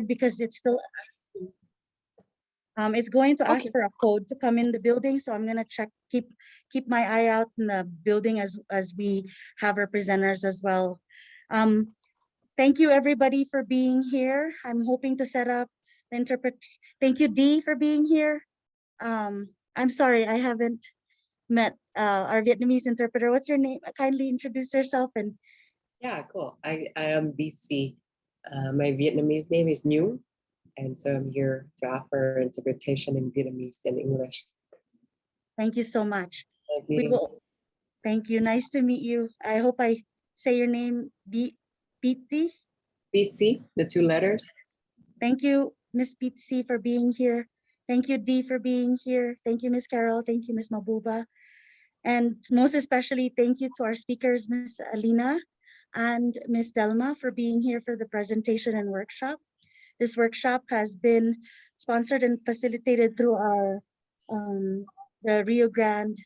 because it's still asking. It's going to ask for a code to come in the building, so I'm gonna check, keep my eye out in the building as we have our presenters as well. Thank you everybody for being here. I'm hoping to set up the Thank you Dee for being here. I'm sorry I haven't met our Vietnamese interpreter. What's your name? Kindly introduce yourself. And yeah, cool. I am BC. My Vietnamese name is New, and so I'm here to offer interpretation in Vietnamese and English. Thank you so much. We will. Thank you. Nice to meet you. I hope I say your name BC. BC, the two letters. Thank you, Miss BC, for being here. Thank you, Dee, for being here. Thank you, Miss Carol. Thank you, Miss Mabuba. And most especially, thank you to our speakers, Miss Alina and Miss Delma, for being here for the presentation and workshop. This workshop has been sponsored and facilitated through our the Rio Grande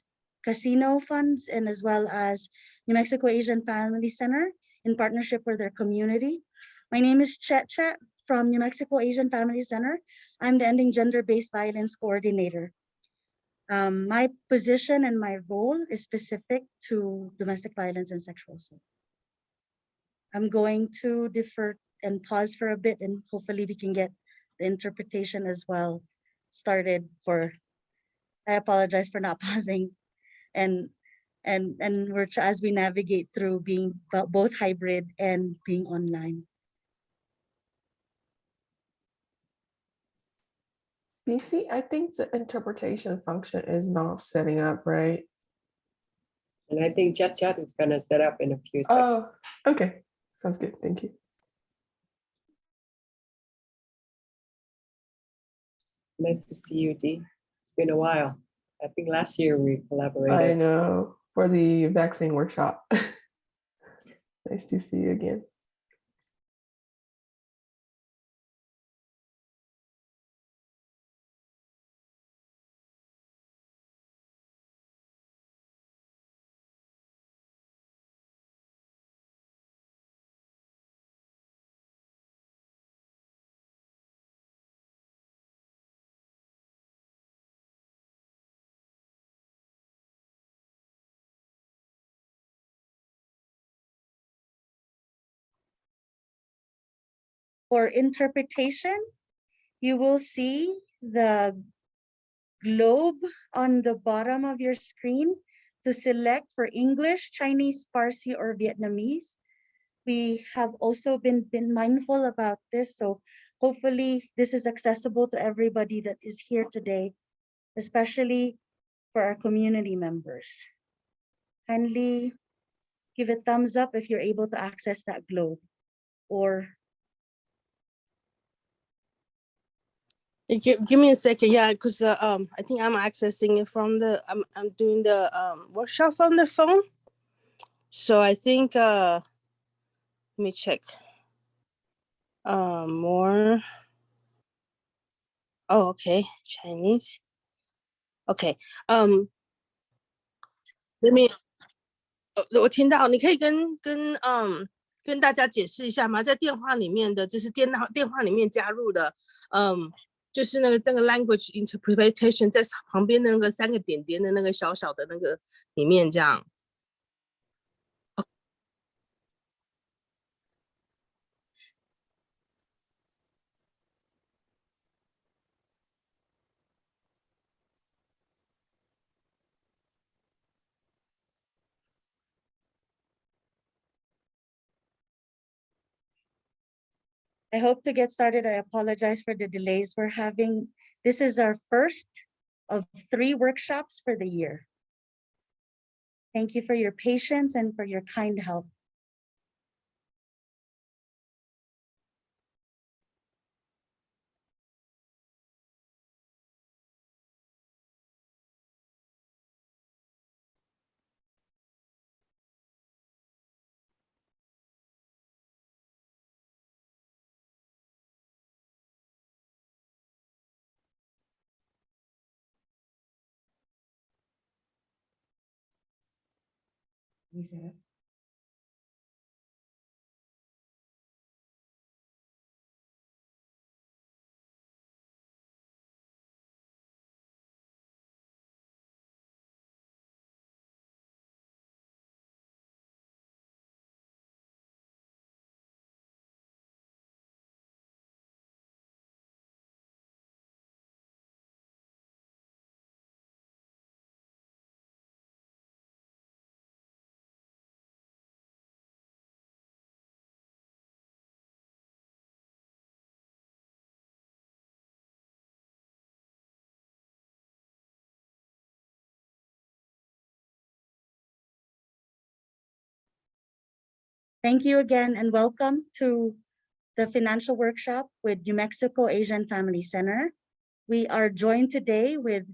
Casino funds, and as well as New Mexico Asian Family Center in partnership with their community. My name is Chet from New Mexico Asian Family Center. I'm the Ending Gender-Based Violence Coordinator. My position and my role is specific to domestic violence and sexual assault. I'm going to defer and pause for a bit, and hopefully we can get the interpretation as well started. I apologize for not pausing, and we're as we navigate through being both hybrid and being online. BC, I think the interpretation function is not setting up, right? And I think Chat is going to set up in a few seconds. Oh, okay. Sounds good. Thank you. Nice to see you, Dee. It's been a while. I think last year we collaborated. I know, for the vaccine workshop. Nice to see you again. For interpretation, you will see the globe on the bottom of your screen to select for English, Chinese, Farsi, or Vietnamese. We have also been mindful about this, so hopefully this is accessible to everybody that is here today, especially for our community members. Kindly give a thumbs up if you're able to access that globe, or give me a second, yeah, because I think I'm accessing it from the I'm doing the workshop from the phone, so I think let me check more. Oh, okay, Chinese. Okay, let me 我听到，你可以跟大家解释一下吗？在电话里面的，就是电话里面加入的，就是那个language interpretation 在旁边的那个3个点点的那个小小的那个里面这样。I hope to get started. I apologize for the delays we're having. This is our first of 3 workshops for the year. Thank you for your patience and for your kind help. Is it? Thank you again and welcome to the financial workshop with New Mexico Asian Family Center. We are joined today with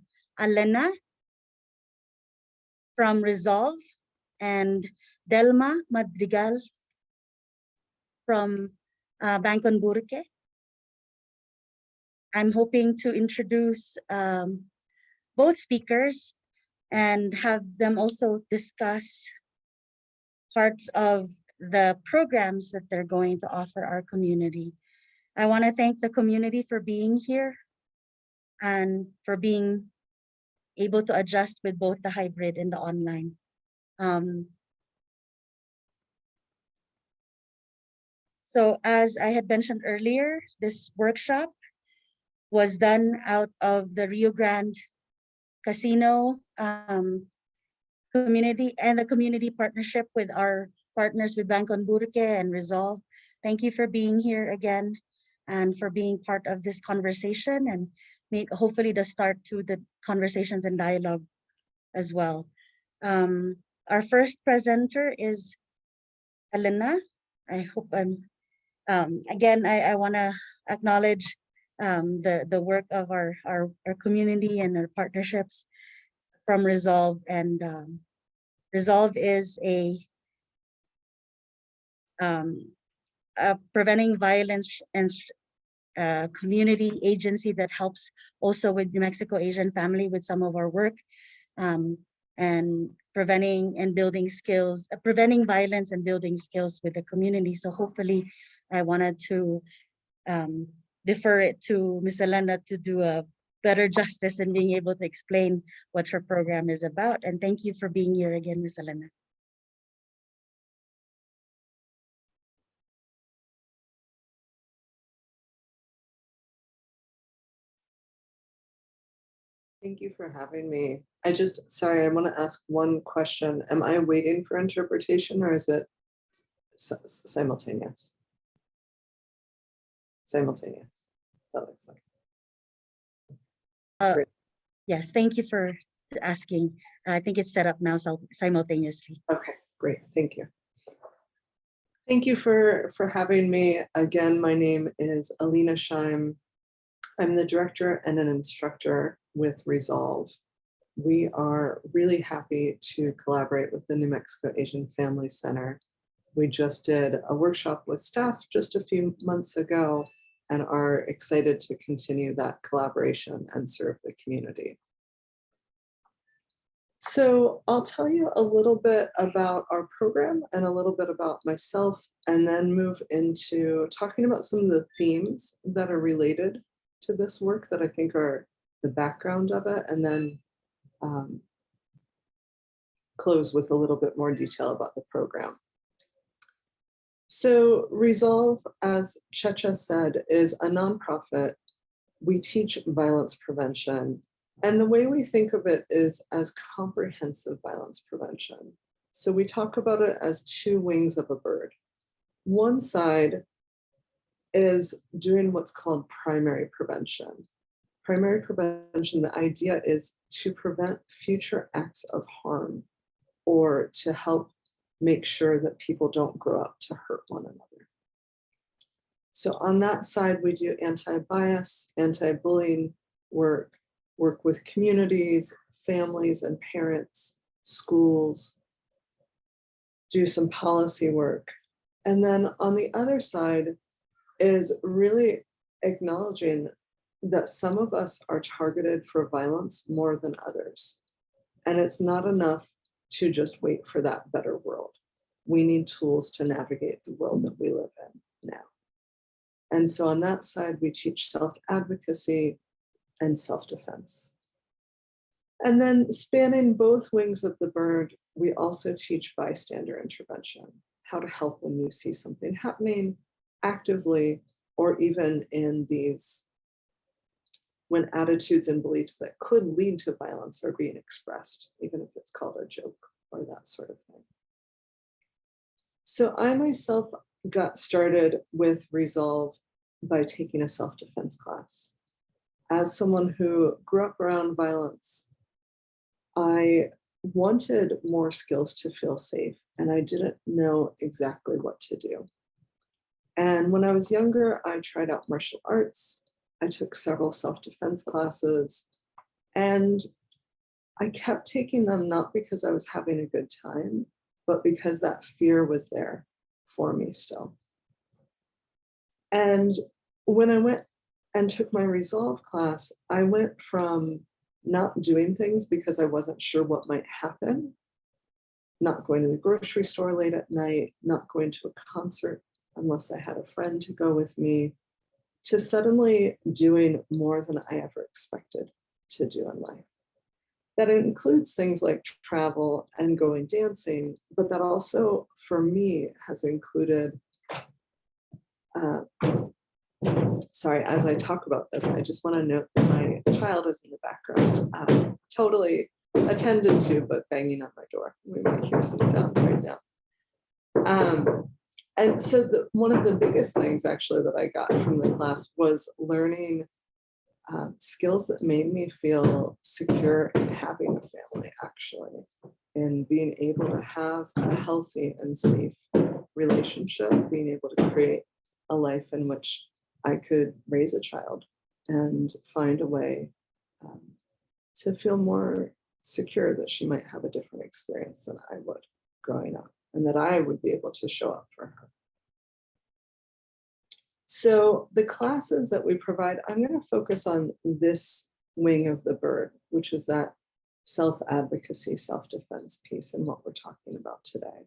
Elena from Resolve and Delma Madrigal from Bangkok Burque. I'm hoping to introduce both speakers and have them also discuss parts of the programs that they're going to offer our community. I want to thank the community for being here and for being able to adjust with both the hybrid and the online. So as I had mentioned earlier, this workshop was done out of the Rio Grande Casino community and the community partnership with our partners with Bangkok Burque and Resolve. Thank you for being here again and for being part of this conversation and hopefully the start to the conversations and dialogue as well. Our first presenter is Elena. I hope I'm, again, I wanna acknowledge the work of our community and our partnerships from Resolve, and Resolve is a preventing violence and community agency that helps also with New Mexico Asian family with some of our work and preventing and building skills, preventing violence and building skills with the community. So hopefully I wanted to defer it to Ms. Elena to do a better justice in being able to explain what her program is about. And thank you for being here again, Ms. Elena. Thank you for having me. Sorry, I want to ask one question. Am I waiting for interpretation or is it simultaneous? Simultaneous. That looks like. Great. Yes, thank you for asking. I think it's set up now simultaneously. Okay, great. Thank you. Thank you for having me. Again, my name is Alina Scheim. I'm the director and an instructor with Resolve. We are really happy to collaborate with the New Mexico Asian Family Center. We just did a workshop with staff just a few months ago and are excited to continue that collaboration and serve the community. So I'll tell you a little bit about our program and a little bit about myself, and then move into talking about some of the themes that are related to this work that I think are the background of it, and then close with a little bit more detail about the program. So Resolve, as Checha said, is a nonprofit. We teach violence prevention, and the way we think of it is as comprehensive violence prevention. So we talk about it as two wings of a bird. One side is doing what's called primary prevention. Primary prevention, the idea is to prevent future acts of harm or to help make sure that people don't grow up to hurt one another. So on that side, we do anti-bias, anti-bullying work with communities, families and parents, schools, do some policy work. And then on the other side is really acknowledging that some of us are targeted for violence more than others. And it's not enough to just wait for that better world. We need tools to navigate the world that we live in now. And so on that side, we teach self-advocacy and self-defense. And then spanning both wings of the bird, we also teach bystander intervention, how to help when you see something happening actively, or even in these, when attitudes and beliefs that could lead to violence are being expressed, even if it's called a joke or that sort of thing. So I myself got started with Resolve by taking a self-defense class. As someone who grew up around violence, I wanted more skills to feel safe, and I didn't know exactly what to do. And when I was younger, I tried out martial arts. I took several self-defense classes, and I kept taking them not because I was having a good time, but because that fear was there for me still. And when I went and took my resolve class, I went from not doing things because I wasn't sure what might happen, not going to the grocery store late at night, not going to a concert unless I had a friend to go with me, to suddenly doing more than I ever expected to do in life. That includes things like travel and going dancing, but that also, for me, has included, sorry, as I talk about this, I just want to note that my child is in the background, totally attended to, but banging on my door. We might hear some sounds right now. And so one of the biggest things actually that I got from the class was learning skills that made me feel secure in having a family, actually, and being able to have a healthy and safe relationship, being able to create a life in which I could raise a child and find a way to feel more secure that she might have a different experience than I would growing up, and that I would be able to show up for her. So the classes that we provide, I'm going to focus on this wing of the bird, which is that self-advocacy, self-defense piece, and what we're talking about today.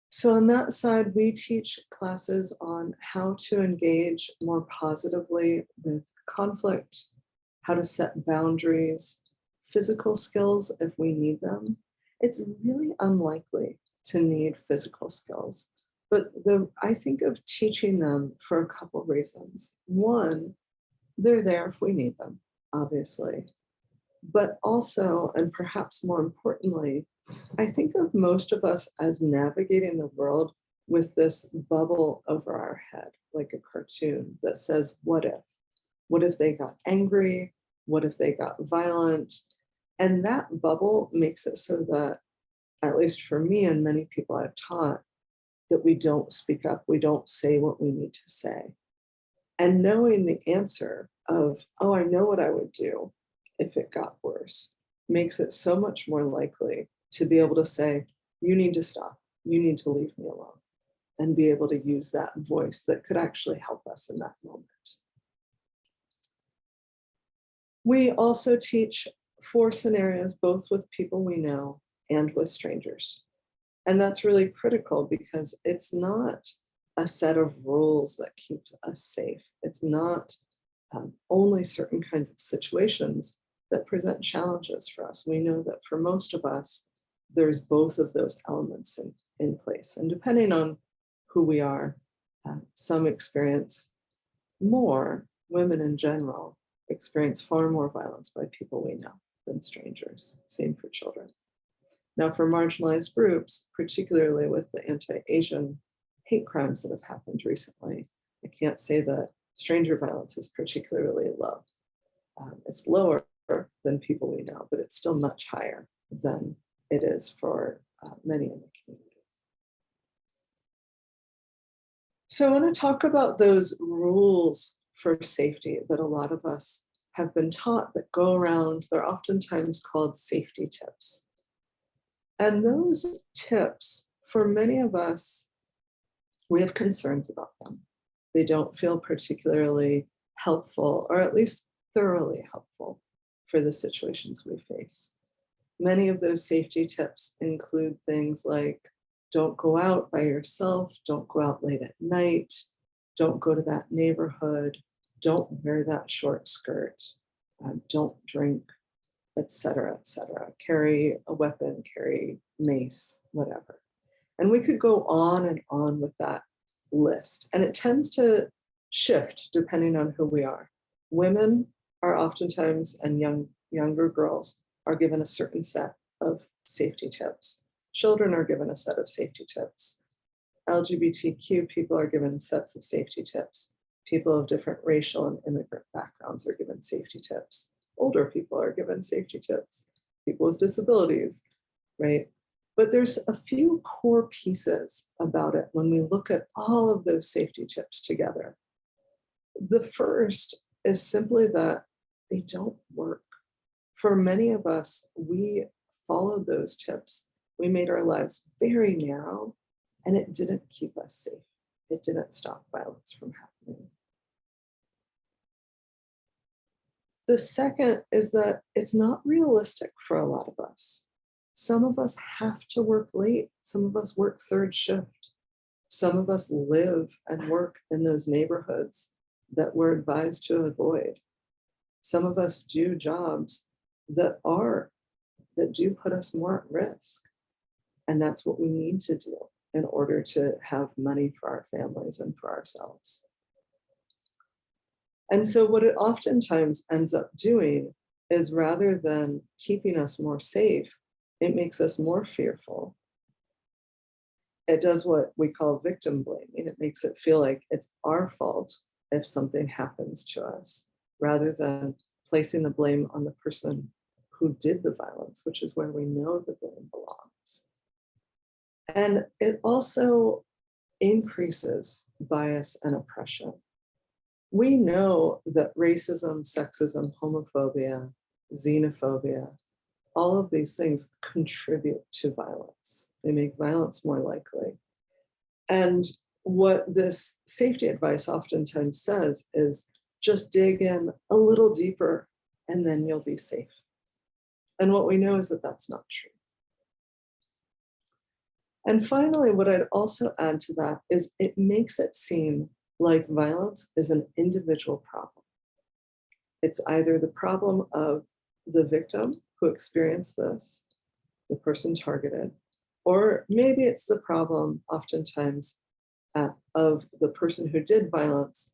So on that side, we teach classes on how to engage more positively with conflict, how to set boundaries, physical skills if we need them. It's really unlikely to need physical skills, but I think of teaching them for a couple of reasons. One, they're there if we need them, obviously. But also, and perhaps more importantly, I think of most of us as navigating the world with this bubble over our head, like a cartoon that says, what if? What if they got angry? What if they got violent? And that bubble makes it so that, at least for me and many people I've taught, that we don't speak up, we don't say what we need to say. And knowing the answer of, oh, I know what I would do if it got worse, makes it so much more likely to be able to say, you need to stop, you need to leave me alone, and be able to use that voice that could actually help us in that moment. We also teach 4 scenarios, both with people we know and with strangers. And that's really critical because it's not a set of rules that keeps us safe. It's not only certain kinds of situations that present challenges for us. We know that for most of us, there's both of those elements in place. And depending on who we are, some experience more, women in general experience far more violence by people we know than strangers. Same for children. Now, for marginalized groups, particularly with the anti-Asian hate crimes that have happened recently, I can't say that stranger violence is particularly low. It's lower than people we know, but it's still much higher than it is for many in the community. So I want to talk about those rules for safety that a lot of us have been taught that go around. They're oftentimes called safety tips. And those tips, for many of us, we have concerns about them. They don't feel particularly helpful, or at least thoroughly helpful for the situations we face. Many of those safety tips include things like, don't go out by yourself, don't go out late at night, don't go to that neighborhood, don't wear that short skirt, don't drink, etc., etc. Carry a weapon, carry mace, whatever. And we could go on and on with that list. And it tends to shift depending on who we are. Women are oftentimes, and younger girls are given a certain set of safety tips. Children are given a set of safety tips. LGBTQ people are given sets of safety tips. People of different racial and immigrant backgrounds are given safety tips. Older people are given safety tips. people with disabilities, right? But there's a few core pieces about it when we look at all of those safety tips together. The first is simply that they don't work. For many of us, we followed those tips. We made our lives very narrow, and it didn't keep us safe. It didn't stop violence from happening. The second is that it's not realistic for a lot of us. Some of us have to work late. Some of us work third shift. Some of us live and work in those neighborhoods that we're advised to avoid. Some of us do jobs that do put us more at risk. And that's what we need to do in order to have money for our families and for ourselves. And so what it oftentimes ends up doing is, rather than keeping us more safe, it makes us more fearful. It does what we call victim blaming. It makes it feel like it's our fault if something happens to us, rather than placing the blame on the person who did the violence, which is where we know the blame belongs. And it also increases bias and oppression. We know that racism, sexism, homophobia, xenophobia, all of these things contribute to violence. They make violence more likely. And what this safety advice oftentimes says is, just dig in a little deeper and then you'll be safe. And what we know is that that's not true. And finally, what I'd also add to that is it makes it seem like violence is an individual problem. It's either the problem of the victim who experienced this, the person targeted, or maybe it's the problem oftentimes of the person who did violence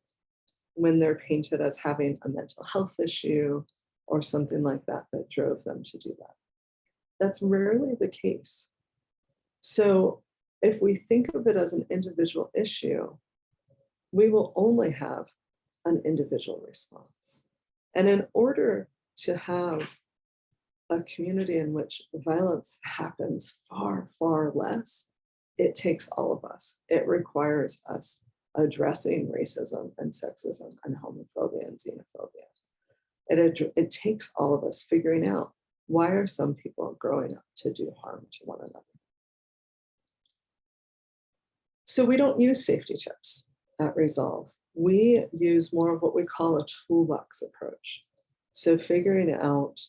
when they're painted as having a mental health issue or something like that that drove them to do that. That's rarely the case. So if we think of it as an individual issue, we will only have an individual response. And in order to have a community in which violence happens far, far less, it takes all of us. It requires us addressing racism and sexism and homophobia and xenophobia. It takes all of us figuring out, why are some people growing up to do harm to one another? So we don't use safety tips at Resolve. We use more of what we call a toolbox approach. So figuring out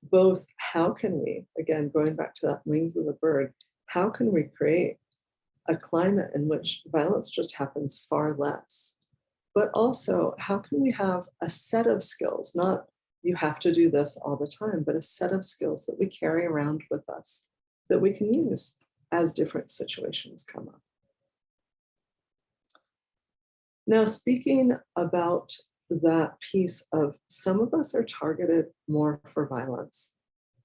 both, how can we, again, going back to that wings of the bird, how can we create a climate in which violence just happens far less? But also, how can we have a set of skills, not you have to do this all the time, but a set of skills that we carry around with us that we can use as different situations come up. Now, speaking about that piece of, some of us are targeted more for violence.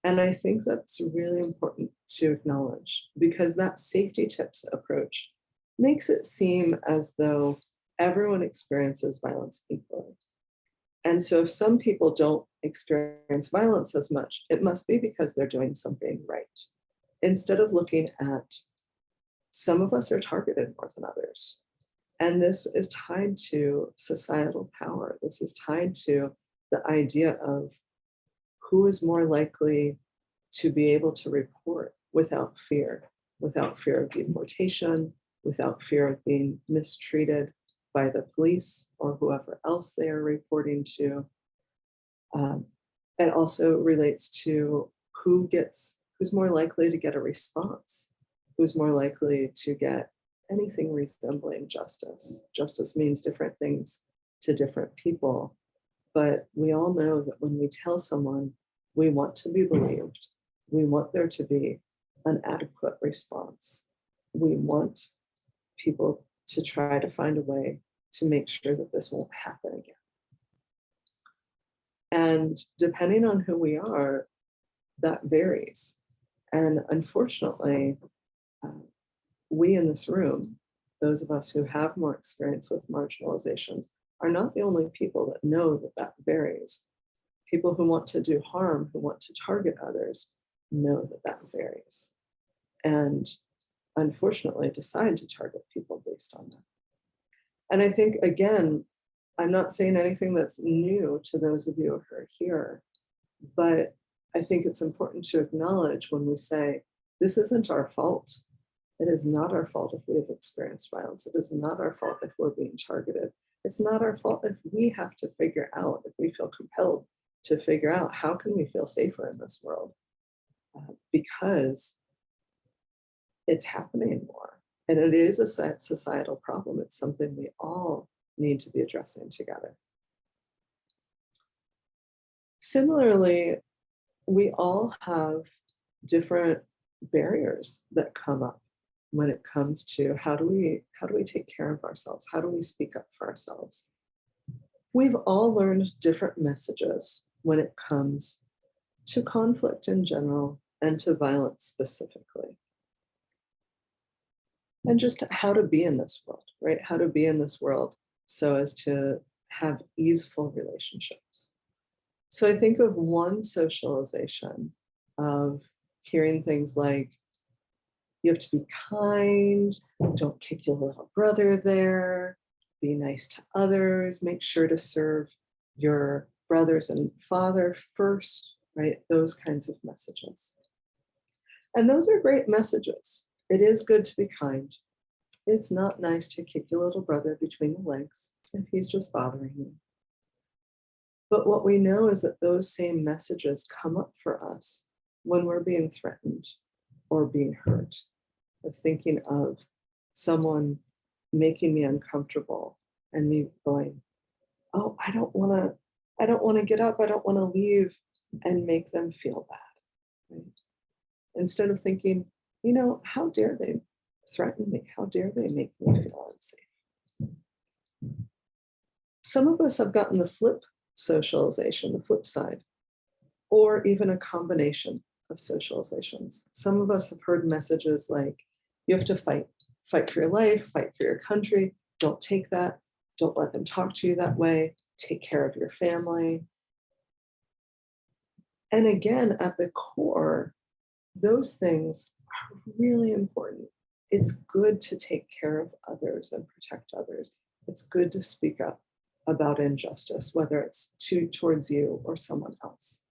And I think that's really important to acknowledge, because that safety tips approach makes it seem as though everyone experiences violence equally. And so if some people don't experience violence as much, it must be because they're doing something right. Instead of looking at, some of us are targeted more than others. And this is tied to societal power. This is tied to the idea of who is more likely to be able to report without fear of deportation, without fear of being mistreated by the police or whoever else they are reporting to. It also relates to who's more likely to get a response, who's more likely to get anything resembling justice. Justice means different things to different people, but we all know that when we tell someone we want to be believed, we want there to be an adequate response. We want people to try to find a way to make sure that this won't happen again. And depending on who we are, that varies. And unfortunately, we in this room, those of us who have more experience with marginalization, are not the only people that know that that varies. People who want to do harm, who want to target others, know that that varies. And unfortunately decide to target people based on that. And I think, again, I'm not saying anything that's new to those of you who are here, but I think it's important to acknowledge when we say, this isn't our fault. It is not our fault if we have experienced violence. It is not our fault if we're being targeted. It's not our fault if we have to figure out, if we feel compelled to figure out how can we feel safer in this world, because it's happening more. And it is a societal problem. It's something we all need to be addressing together. Similarly, we all have different barriers that come up when it comes to how do we take care of ourselves? How do we speak up for ourselves? We've all learned different messages when it comes to conflict in general and to violence specifically. And just how to be in this world, right? How to be in this world so as to have easeful relationships. So I think of one socialization of hearing things like, you have to be kind, don't kick your little brother there, be nice to others, make sure to serve your brothers and father first, right? Those kinds of messages. And those are great messages. It is good to be kind. It's not nice to kick your little brother between the legs if he's just bothering you. But what we know is that those same messages come up for us when we're being threatened or being hurt, of thinking of someone making me uncomfortable and me going, oh, I don't want to get up, I don't want to leave, and make them feel bad. Right? Instead of thinking, you know, how dare they threaten me? How dare they make me feel unsafe? Some of us have gotten the flip socialization, the flip side, or even a combination of socializations. Some of us have heard messages like, you have to fight for your life, fight for your country, don't take that, don't let them talk to you that way, take care of your family. And again, at the core, those things are really important. It's good to take care of others and protect others. It's good to speak up about injustice, whether it's towards you or someone else.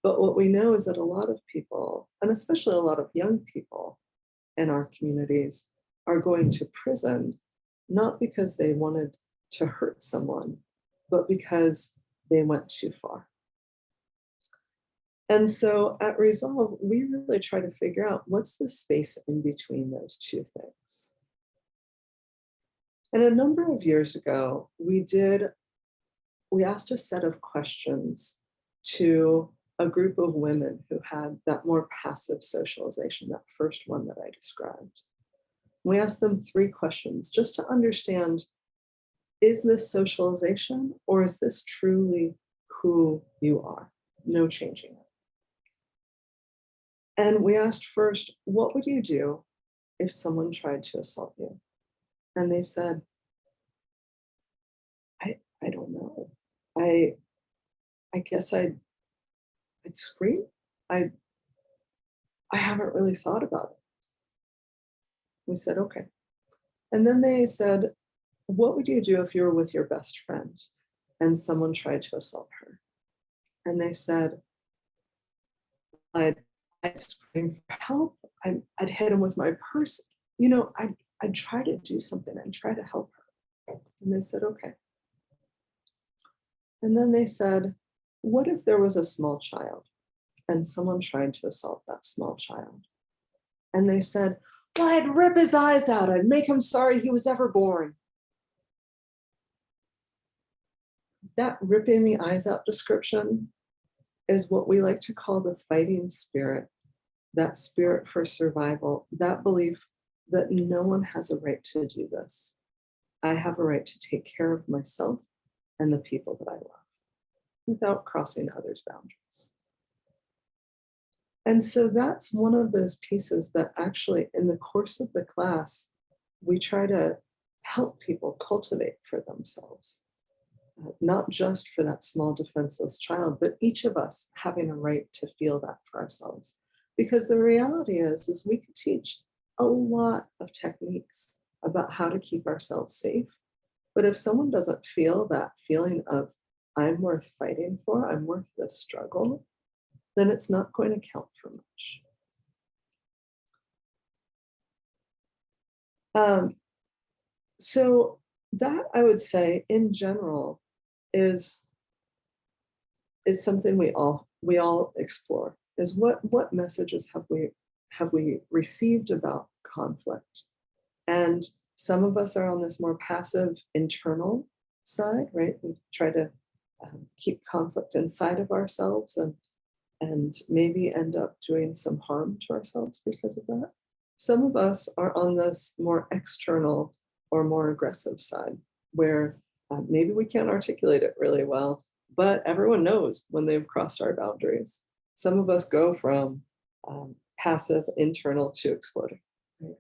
But what we know is that a lot of people, and especially a lot of young people in our communities, are going to prison, not because they wanted to hurt someone, but because they went too far. And so at Resolve, we really try to figure out what's the space in between those two things. And a number of years ago, we asked a set of questions to a group of women who had that more passive socialization, that first one that I described. We asked them 3 questions just to understand, is this socialization or is this truly who you are? No changing it. And we asked first, what would you do if someone tried to assault you? And they said, I don't know. I guess I'd scream. I haven't really thought about it. We said, okay. And then they said, what would you do if you were with your best friend and someone tried to assault her? And they said, I'd scream for help. I'd hit him with my purse. You know, I'd try to do something. I'd try to help her. And they said, okay. And then they said, what if there was a small child and someone tried to assault that small child? And they said, well, I'd rip his eyes out. I'd make him sorry he was ever born. That ripping the eyes out description is what we like to call the fighting spirit, that spirit for survival, that belief that no one has a right to do this. I have a right to take care of myself and the people that I love without crossing others' boundaries. And so that's one of those pieces that actually in the course of the class, we try to help people cultivate for themselves. not just for that small defenseless child, but each of us having a right to feel that for ourselves. Because the reality is we could teach a lot of techniques about how to keep ourselves safe. But if someone doesn't feel that feeling of, I'm worth fighting for, I'm worth this struggle, then it's not going to count for much. So that, I would say, in general, is something we all explore. Is what messages have we received about conflict? And some of us are on this more passive internal side, right? We try to keep conflict inside of ourselves and maybe end up doing some harm to ourselves because of that. Some of us are on this more external or more aggressive side, where maybe we can't articulate it really well, but everyone knows when they've crossed our boundaries. Some of us go from passive internal to exploding. Right?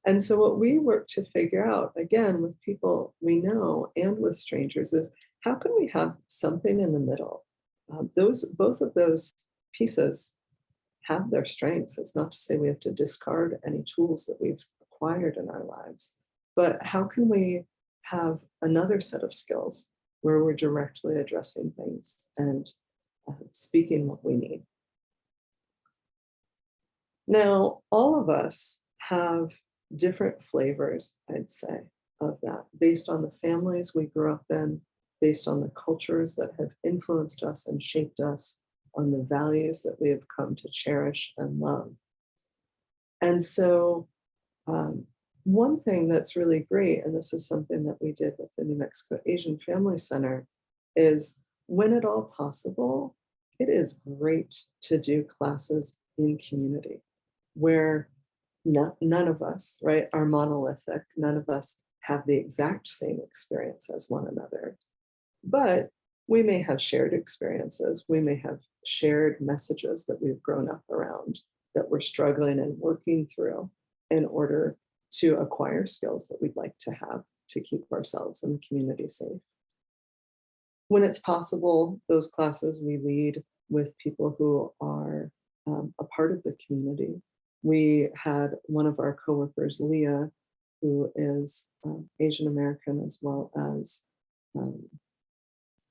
And so what we work to figure out, again, with people we know and with strangers, is how can we have something in the middle? Both of those pieces have their strengths. It's not to say we have to discard any tools that we've acquired in our lives, but how can we have another set of skills where we're directly addressing things and speaking what we need? Now, all of us have different flavors, I'd say, of that, based on the families we grew up in, based on the cultures that have influenced us and shaped us, on the values that we have come to cherish and love. And so one thing that's really great, and this is something that we did with the New Mexico Asian Family Center, is when at all possible, it is great to do classes in community where none of us, right, are monolithic. None of us have the exact same experience as one another, but we may have shared experiences. We may have shared messages that we've grown up around that we're struggling and working through in order to acquire skills that we'd like to have to keep ourselves and the community safe. When it's possible, those classes we lead with people who are a part of the community. We had one of our coworkers, Leah, who is Asian American as well as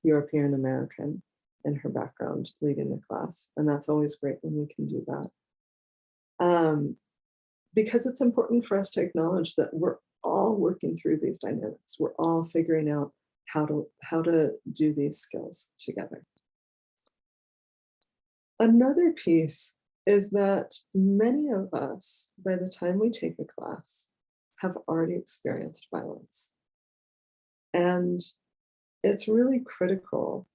European American in her background, leading the class. And that's always great when we can do that. Because it's important for us to acknowledge that we're all working through these dynamics. We're all figuring out how to do these skills together. Another piece is that many of us, by the time we take a class, have already experienced violence. And it's really critical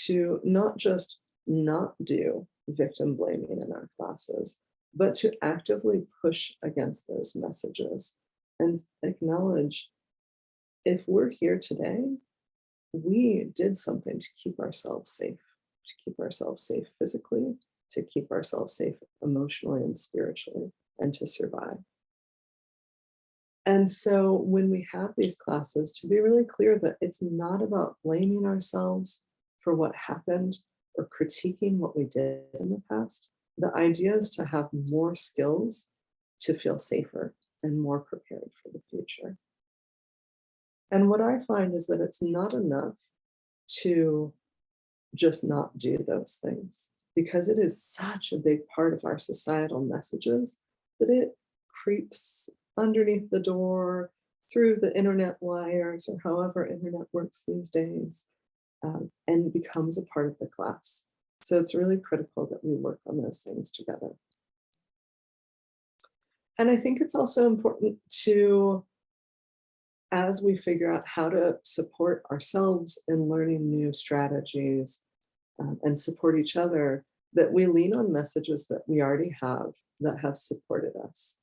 to not just not do victim blaming in our classes, but to actively push against those messages and acknowledge, if we're here today, we did something to keep ourselves safe, physically, to keep ourselves safe emotionally and spiritually, and to survive. And so when we have these classes, to be really clear that it's not about blaming ourselves for what happened or critiquing what we did in the past. The idea is to have more skills to feel safer and more prepared for the future. And what I find is that it's not enough to just not do those things, because it is such a big part of our societal messages that it creeps underneath the door, through the internet wires, or however internet works these days, and becomes a part of the class. So it's really critical that we work on those things together. And I think it's also important to, as we figure out how to support ourselves in learning new strategies and support each other, that we lean on messages that we already have that have supported us.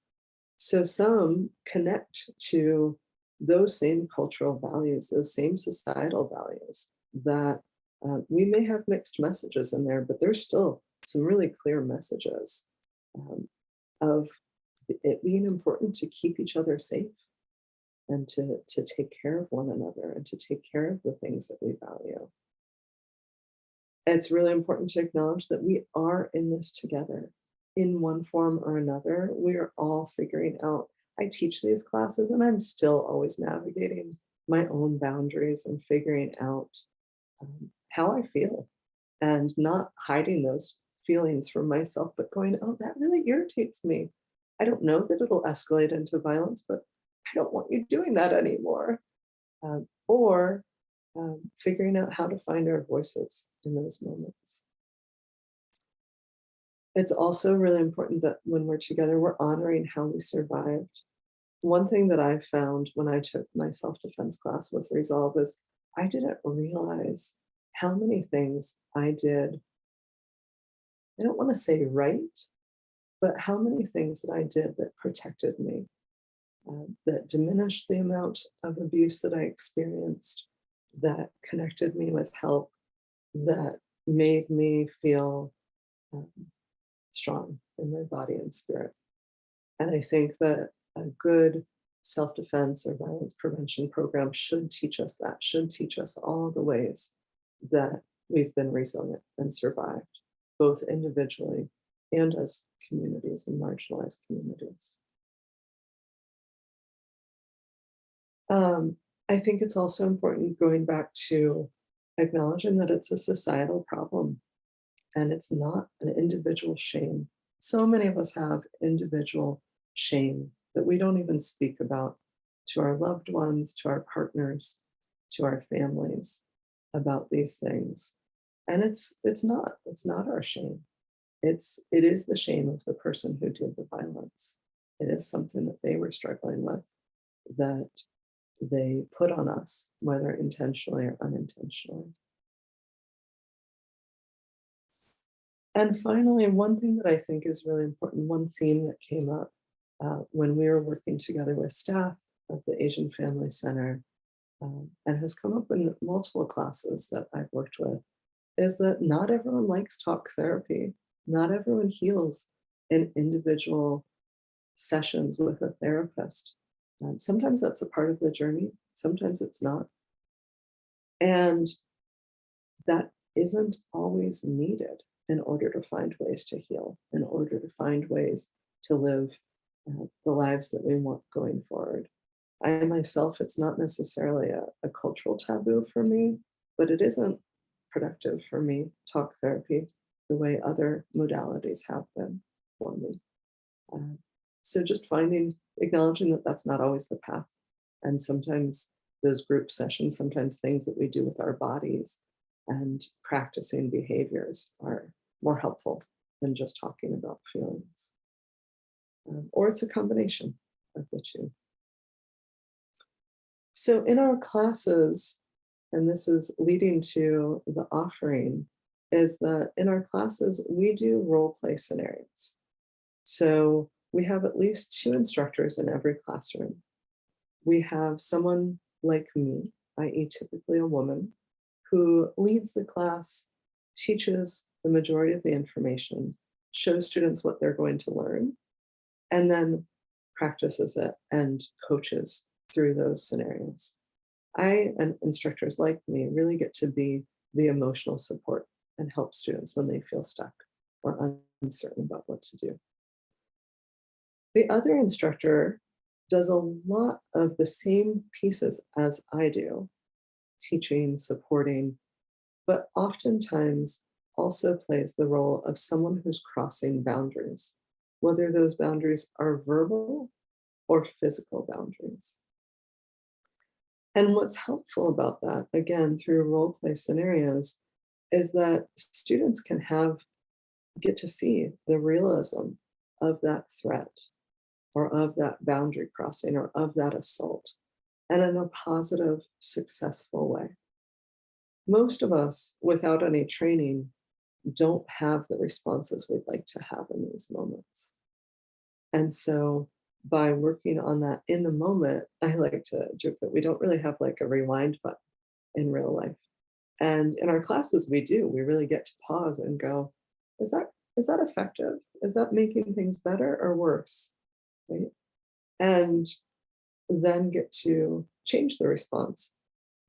So some connect to those same cultural values, those same societal values, that we may have mixed messages in there, but there's still some really clear messages of it being important to keep each other safe and to take care of one another and to take care of the things that we value. It's really important to acknowledge that we are in this together in one form or another. We are all figuring out. I teach these classes and I'm still always navigating my own boundaries and figuring out how I feel and not hiding those feelings from myself, but going, oh, that really irritates me. I don't know that it'll escalate into violence, but I don't want you doing that anymore. Or figuring out how to find our voices in those moments. It's also really important that when we're together, we're honoring how we survived. One thing that I found when I took my self-defense class with Resolve is I didn't realize how many things I did. I don't want to say right, but how many things that I did that protected me, that diminished the amount of abuse that I experienced, that connected me with help, that made me feel strong in my body and spirit. And I think that a good self-defense or violence prevention program should teach us that, should teach us all the ways that we've been resilient and survived, both individually and as communities and marginalized communities. I think it's also important going back to acknowledging that it's a societal problem and it's not an individual shame. So many of us have individual shame that we don't even speak about to our loved ones, to our partners, to our families about these things. And it's not our shame. It is the shame of the person who did the violence. It is something that they were struggling with, that they put on us, whether intentionally or unintentionally. And finally, one thing that I think is really important, one theme that came up when we were working together with staff of the Asian Family Center, and has come up in multiple classes that I've worked with, is that not everyone likes talk therapy. Not everyone heals in individual sessions with a therapist. Sometimes that's a part of the journey, sometimes it's not. And that isn't always needed in order to find ways to heal, in order to find ways to live the lives that we want going forward. I myself, it's not necessarily a cultural taboo for me, but it isn't productive for me, talk therapy, the way other modalities have been for me. So just acknowledging that that's not always the path. And sometimes those group sessions, sometimes things that we do with our bodies and practicing behaviors are more helpful than just talking about feelings. Or it's a combination of the two. So in our classes, and this is leading to the offering, is that in our classes, we do role play scenarios. So we have at least 2 instructors in every classroom. We have someone like me, i.e. typically a woman, who leads the class, teaches the majority of the information, shows students what they're going to learn, and then practices it and coaches through those scenarios. I and instructors like me really get to be the emotional support and help students when they feel stuck or uncertain about what to do. The other instructor does a lot of the same pieces as I do, teaching, supporting, but oftentimes also plays the role of someone who's crossing boundaries, whether those boundaries are verbal or physical boundaries. And what's helpful about that, again, through role play scenarios, is that students can get to see the realism of that threat or of that boundary crossing or of that assault, and in a positive, successful way. Most of us, without any training, don't have the responses we'd like to have in these moments. And so by working on that in the moment, I like to joke that we don't really have like a rewind button in real life. And in our classes, we do. We really get to pause and go, is that effective? Is that making things better or worse? Right? And then get to change the response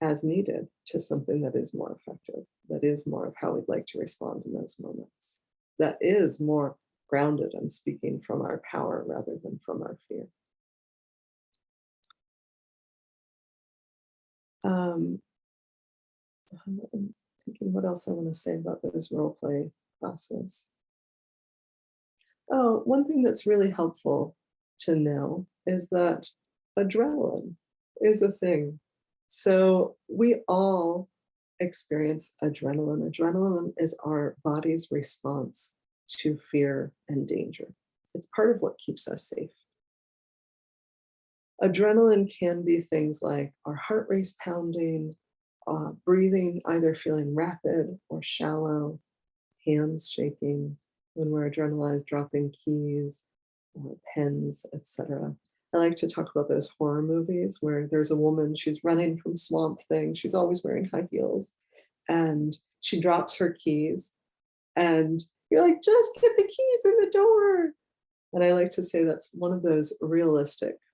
as needed to something that is more effective, that is more of how we'd like to respond in those moments, that is more grounded and speaking from our power rather than from our fear. I'm thinking what else I want to say about those role play classes. Oh, one thing that's really helpful to know is that adrenaline is a thing. So we all experience adrenaline. Adrenaline is our body's response to fear and danger. It's part of what keeps us safe. Adrenaline can be things like our heart rate pounding, breathing, either feeling rapid or shallow, hands shaking when we're adrenalized, dropping keys, pens, etc. I like to talk about those horror movies where there's a woman, she's running from Swamp Thing, she's always wearing high heels, and she drops her keys, and you're like, just get the keys in the door. And I like to say that's one of those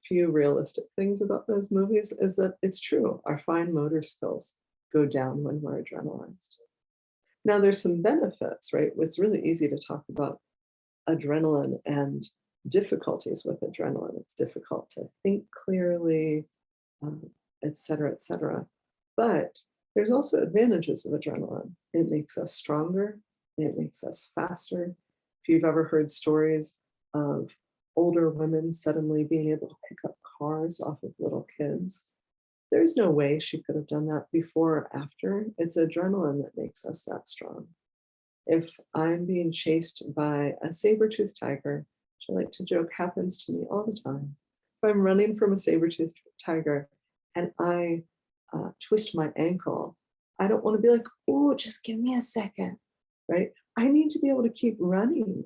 few realistic things about those movies is that it's true. Our fine motor skills go down when we're adrenalized. Now there's some benefits, right? It's really easy to talk about adrenaline and difficulties with adrenaline. It's difficult to think clearly, et cetera, et cetera. But there's also advantages of adrenaline. It makes us stronger. It makes us faster. If you've ever heard stories of older women suddenly being able to pick up cars off of little kids, there's no way she could have done that before or after. It's adrenaline that makes us that strong. If I'm being chased by a saber-toothed tiger, which I like to joke happens to me all the time, if I'm running from a saber-toothed tiger and I twist my ankle, I don't want to be like, oh, just give me a second, right? I need to be able to keep running.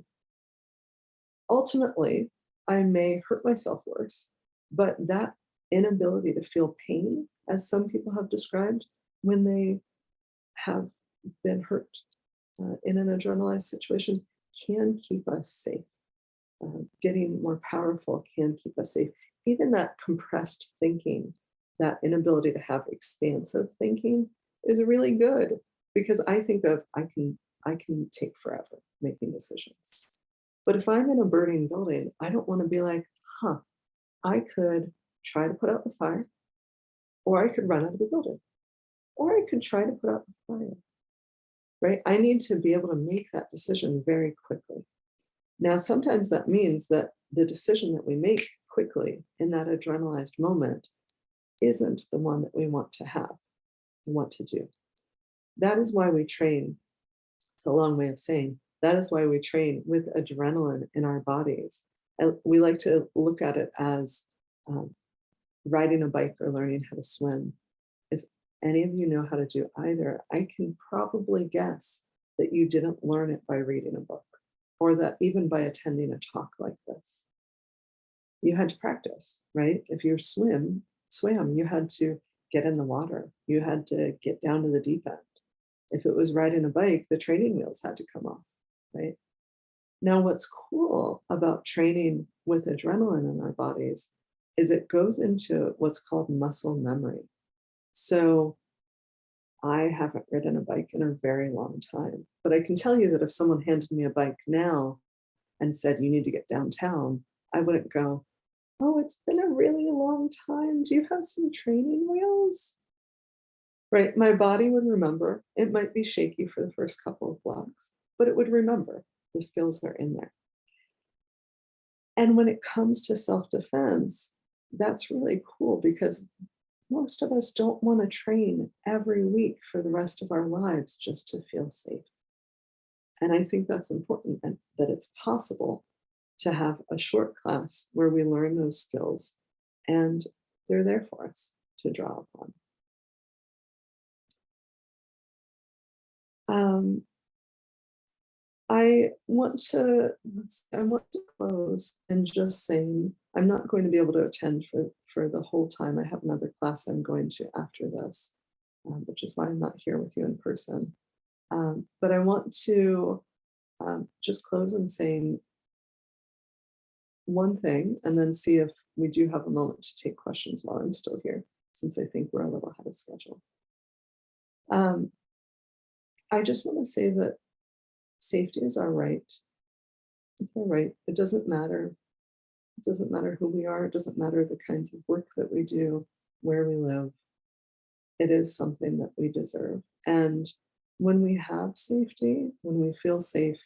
Ultimately, I may hurt myself worse, but that inability to feel pain, as some people have described, when they have been hurt in an adrenalized situation, can keep us safe. Getting more powerful can keep us safe. Even that compressed thinking, that inability to have expansive thinking is really good, because I think of, I can take forever making decisions. But if I'm in a burning building, I don't want to be like, I could try to put out the fire, or I could run out of the building, or I could try to put out the fire, right? I need to be able to make that decision very quickly. Now, sometimes that means that the decision that we make quickly in that adrenalized moment isn't the one that we want to have, want to do. That is why we train. It's a long way of saying that is why we train with adrenaline in our bodies. And we like to look at it as riding a bike or learning how to swim. If any of you know how to do either, I can probably guess that you didn't learn it by reading a book, or that even by attending a talk like this. You had to practice, right? If you swam, you had to get in the water. You had to get down to the deep end. If it was riding a bike, the training wheels had to come off, right? Now, what's cool about training with adrenaline in our bodies is it goes into what's called muscle memory. So I haven't ridden a bike in a very long time, but I can tell you that if someone handed me a bike now and said, you need to get downtown, I wouldn't go, oh, it's been a really long time. Do you have some training wheels? Right, my body would remember. It might be shaky for the first couple of blocks, but it would remember. The skills are in there. And when it comes to self-defense, that's really cool, because most of us don't want to train every week for the rest of our lives just to feel safe. And I think that's important, and that it's possible to have a short class where we learn those skills and they're there for us to draw upon. I want to close and just saying, I'm not going to be able to attend for the whole time. I have another class I'm going to after this, which is why I'm not here with you in person. But I want to just close in saying, one thing and then see if we do have a moment to take questions while I'm still here, since I think we're a little ahead of schedule. I just want to say that safety is our right. It's our right. It doesn't matter. It doesn't matter who we are. It doesn't matter the kinds of work that we do, where we live. It is something that we deserve. And when we have safety, when we feel safe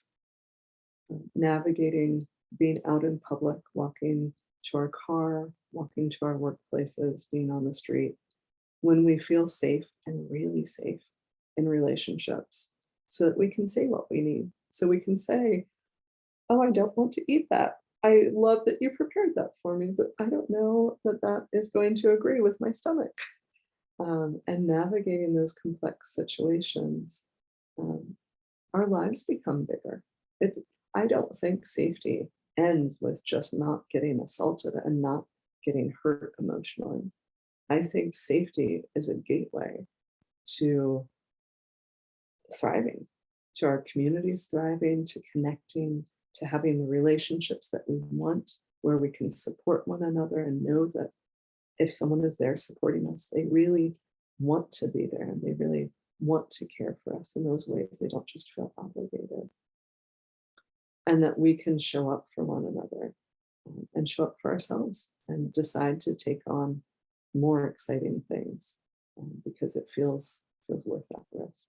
navigating, being out in public, walking to our car, walking to our workplaces, being on the street, when we feel safe and really safe in relationships, so that we can say what we need. So we can say, oh, I don't want to eat that. I love that you prepared that for me, but I don't know that that is going to agree with my stomach. And navigating those complex situations, our lives become bigger. I don't think safety ends with just not getting assaulted and not getting hurt emotionally. I think safety is a gateway to thriving, to our communities thriving, to connecting, to having the relationships that we want, where we can support one another and know that if someone is there supporting us, they really want to be there and they really want to care for us in those ways. They don't just feel obligated. And that we can show up for one another and show up for ourselves and decide to take on more exciting things because it feels worth that risk.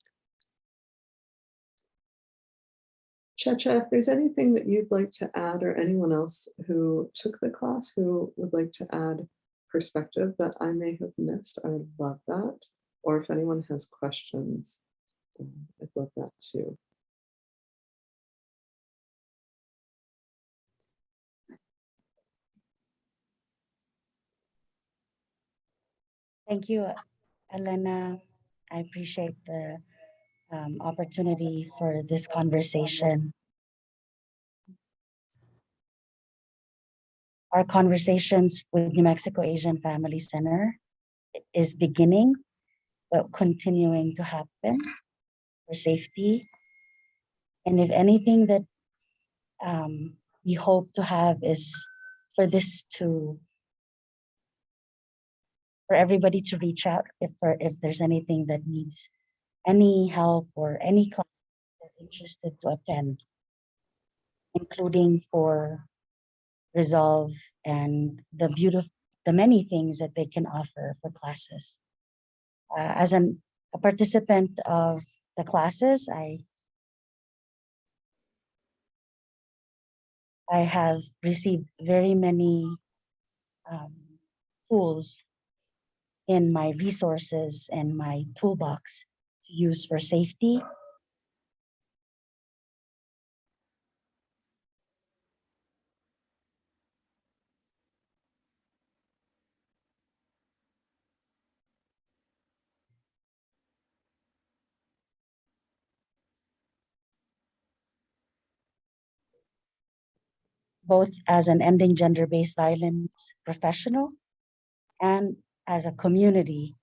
Checha, if there's anything that you'd like to add, or anyone else who took the class who would like to add perspective that I may have missed, I would love that. Or if anyone has questions, I'd love that too. Thank you, Elena. I appreciate the opportunity for this conversation. Our conversations with New Mexico Asian Family Center is beginning, but continuing to happen for safety. And if anything that we hope to have is for everybody to reach out if there's anything that needs any help or any class they're interested to attend, including for Resolve and the many things that they can offer for classes. As a participant of the classes, I have received very many tools in my resources and my toolbox to use for safety. Both as an ending gender-based violence professional and as a community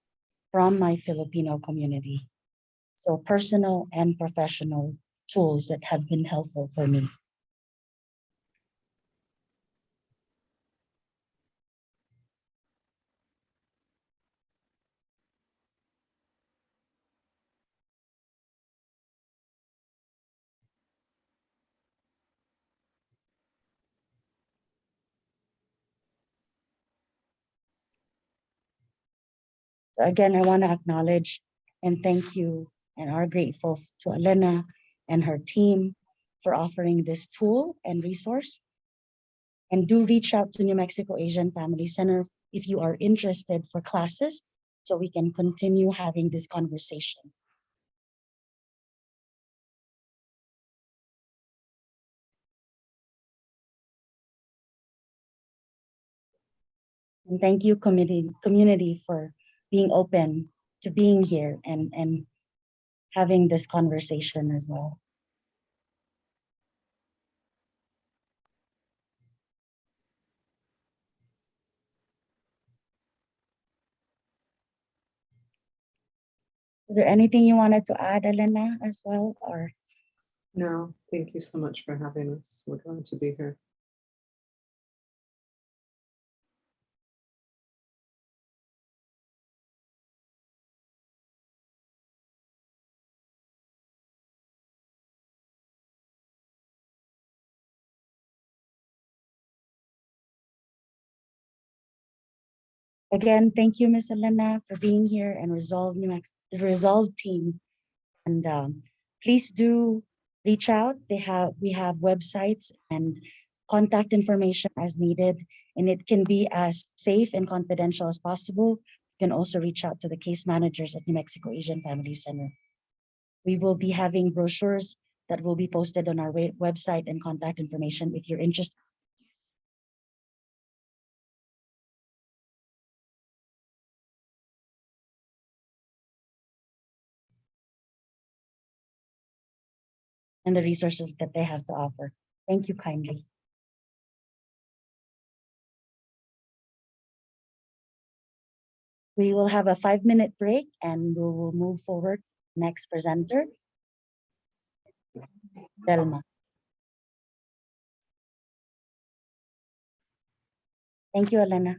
from my Filipino community. So personal and professional tools that have been helpful for me. So again, I want to acknowledge and thank you and are grateful to Elena and her team for offering this tool and resource. And do reach out to New Mexico Asian Family Center if you are interested for classes so we can continue having this conversation. And thank you, community, for being open to being here and having this conversation as well. Is there anything you wanted to add, Elena, as well? Or No, thank you so much for having us. We're glad to be here. Again, thank you, Ms. Elena, for being here and the Resolve team. And please do reach out. We have websites and contact information as needed, and it can be as safe and confidential as possible. You can also reach out to the case managers at New Mexico Asian Family Center. We will be having brochures that will be posted on our website and contact information if you're interested. And the resources that they have to offer. Thank you kindly. We will have a 5-minute break and we will move forward. Next presenter, Delma. Thank you, Elena.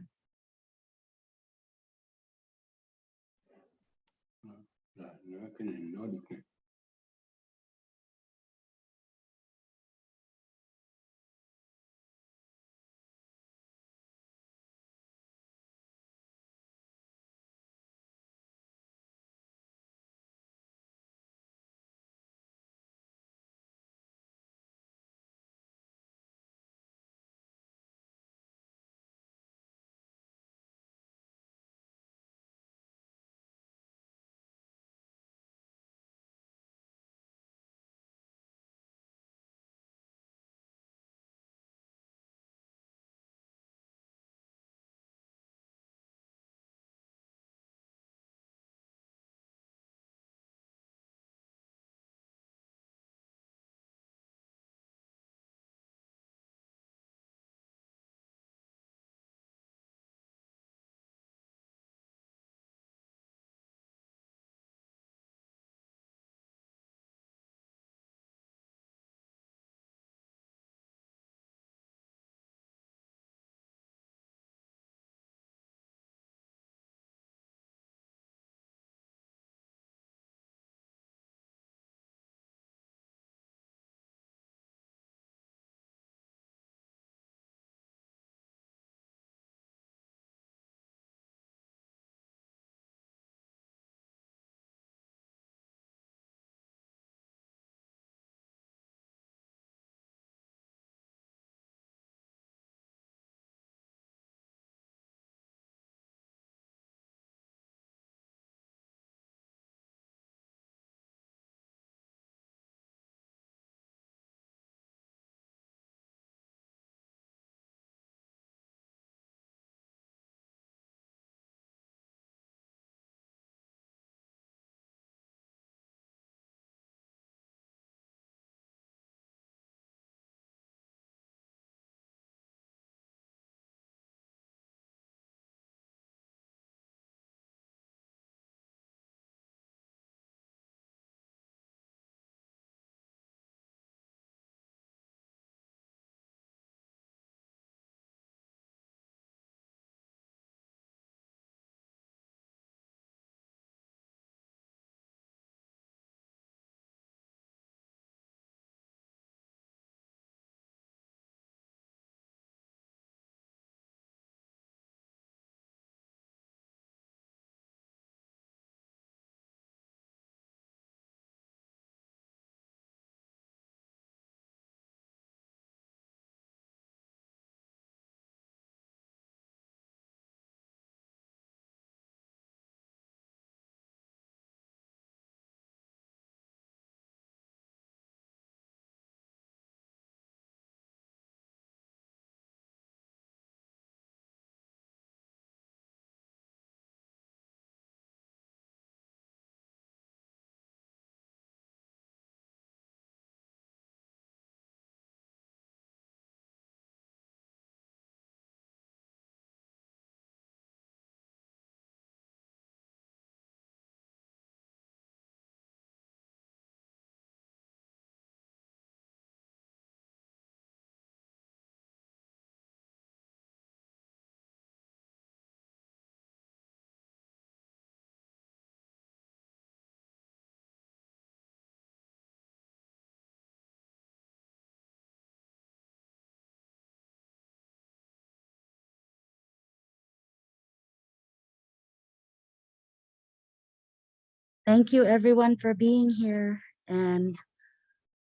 Thank you everyone for being here. And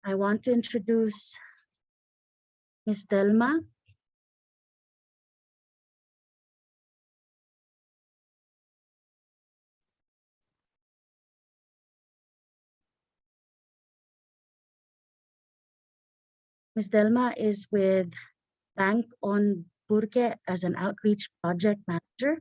I want to introduce Ms. Delma. Ms. Delma is with Bank on Burque as an outreach project manager.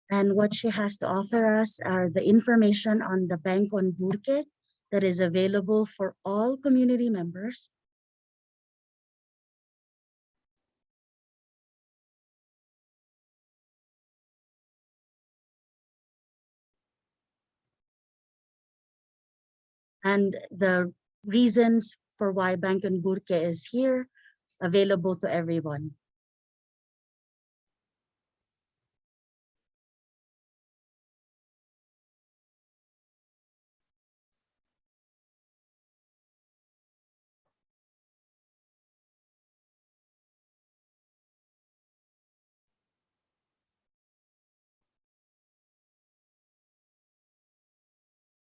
And what she has to offer us are the information on the Bank on Burque that is available for all community members. And the reasons for why Bank on Burque is here, available to everyone.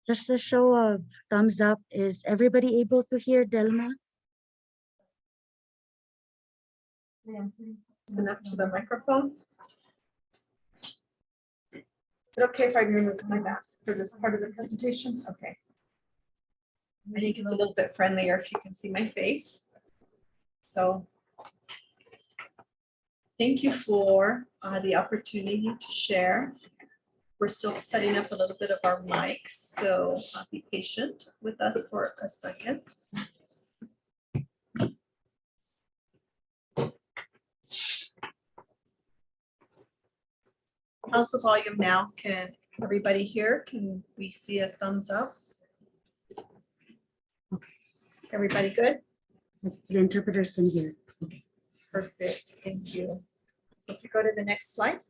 Just a show of thumbs up. Is everybody able to hear Delma? Listen up to the microphone. Is it okay if I remove my mask for this part of the presentation? Okay. I think it's a little bit friendlier if you can see my face. So thank you for the opportunity to share. We're still setting up a little bit of our mics, so be patient with us for a second. How's the volume now? Can everybody hear? Can we see a thumbs up? Everybody good? The interpreters can hear. Perfect, thank you. So if you go to the next slide.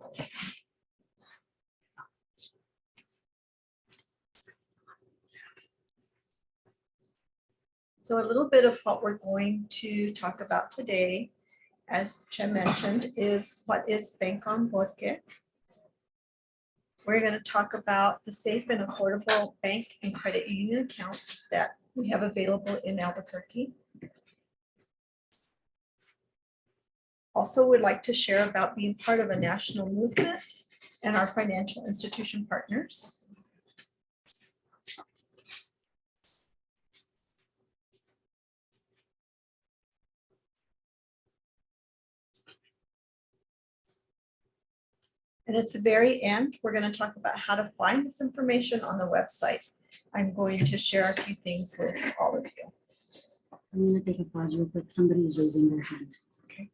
So a little bit of what we're going to talk about today, as Che mentioned, is what is Bank on Burque. We're going to talk about the safe and affordable bank and credit union accounts that we have available in Albuquerque. Also, would like to share about being part of a national movement and our financial institution partners. And at the very end, we're going to talk about how to find this information on the website. I'm going to share a few things with all of you. I'm going to take a pause real quick. Somebody is raising their hand. Okay.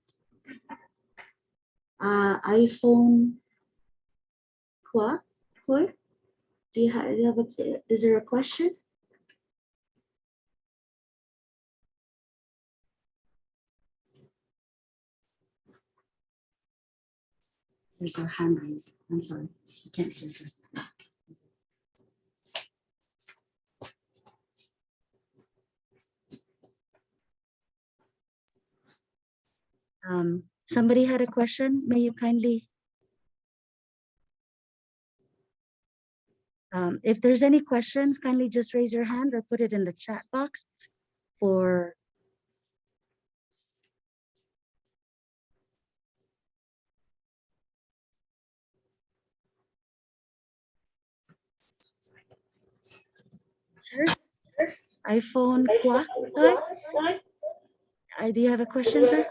iPhone. What? Do you have a? Is there a question? There's a hand raised. I'm sorry. I can't hear her. Somebody had a question. May you kindly, if there's any questions, kindly just raise your hand or put it in the chat box for. Sir, iPhone. Do you have a question, sir?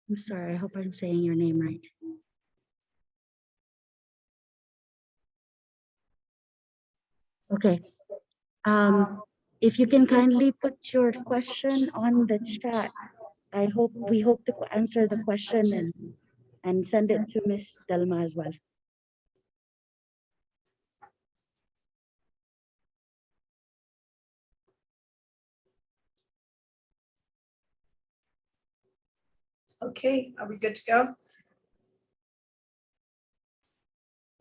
I'm sorry. I hope I'm saying your name right. Okay. If you can kindly put your question on the chat, we hope to answer the question and send it to Miss Delma as well. Okay, are we good to go?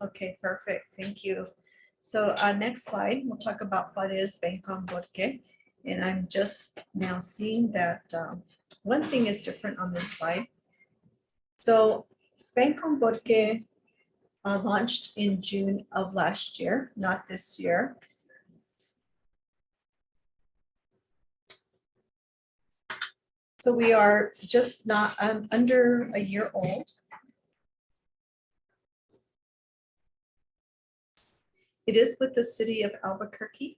Okay, perfect. Thank you. So next slide, we'll talk about what is Bancom Burque. And I'm just now seeing that one thing is different on this slide. So Bancom Burque launched in June of last year, not this year. So we are just not under a year old. It is with the city of Albuquerque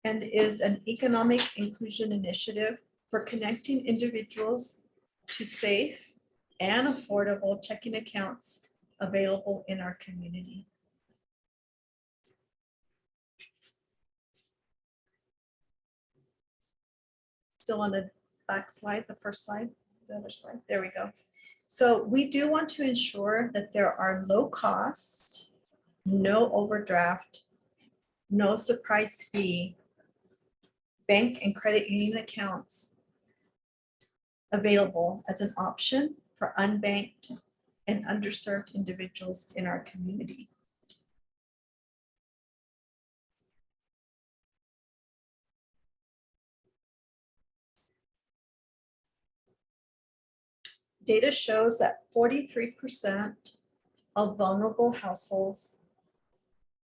and is an economic inclusion initiative for connecting individuals to safe and affordable checking accounts available in our community. Still on the back slide, the first slide, the other slide, there we go. So we do want to ensure that there are low cost, no overdraft, no surprise fee, bank and credit union accounts available as an option for unbanked and underserved individuals in our community. Data shows that 43% of vulnerable households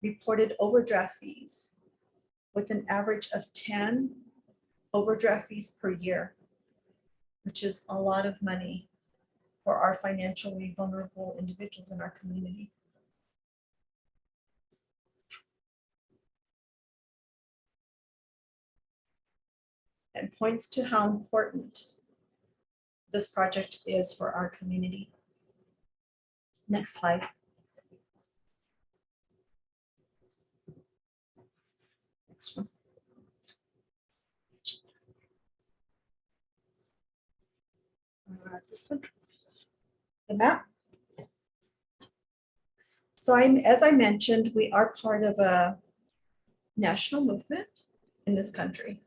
reported overdraft fees with an average of 10 overdraft fees per year, which is a lot of money for our financially vulnerable individuals in our community. And points to how important this project is for our community. Next slide. Next one. This one, the map. So as I mentioned, we are part of a national movement in this country.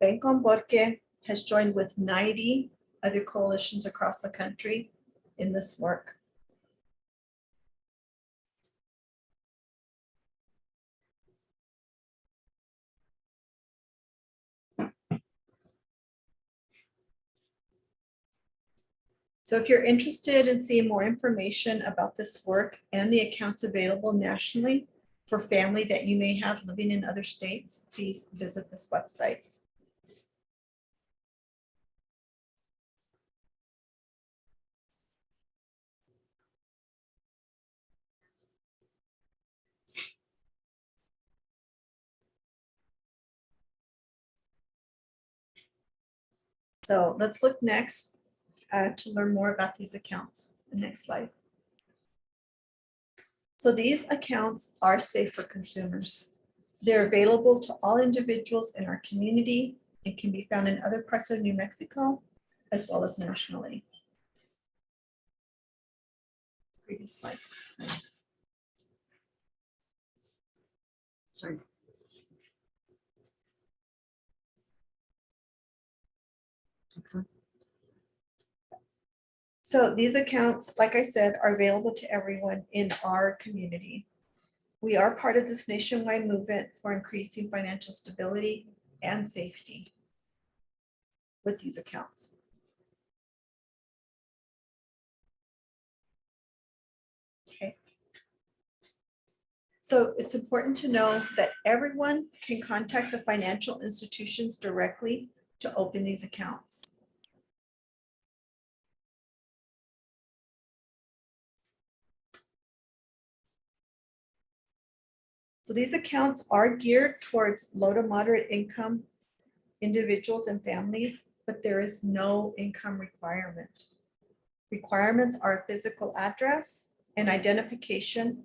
Bancom Burque has joined with 90 other coalitions across the country in this work. So if you're interested in seeing more information about this work and the accounts available nationally for family that you may have living in other states, please visit this website. So let's look next to learn more about these accounts. The next slide. So these accounts are safe for consumers. They're available to all individuals in our community and can be found in other parts of New Mexico, as well as nationally. Previous slide. Sorry. Excellent. So these accounts, like I said, are available to everyone in our community. We are part of this nationwide movement for increasing financial stability and safety with these accounts. Okay. So it's important to know that everyone can contact the financial institutions directly to open these accounts. So these accounts are geared towards low to moderate income individuals and families, but there is no income requirement. Requirements are a physical address and identification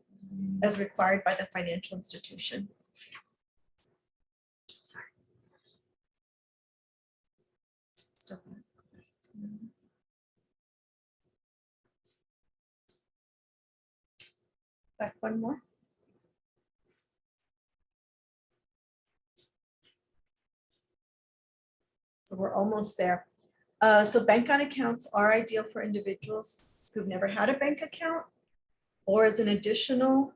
as required by the financial institution. Sorry. Stop. Back one more. So we're almost there. So bank on accounts are ideal for individuals who've never had a bank account or as an additional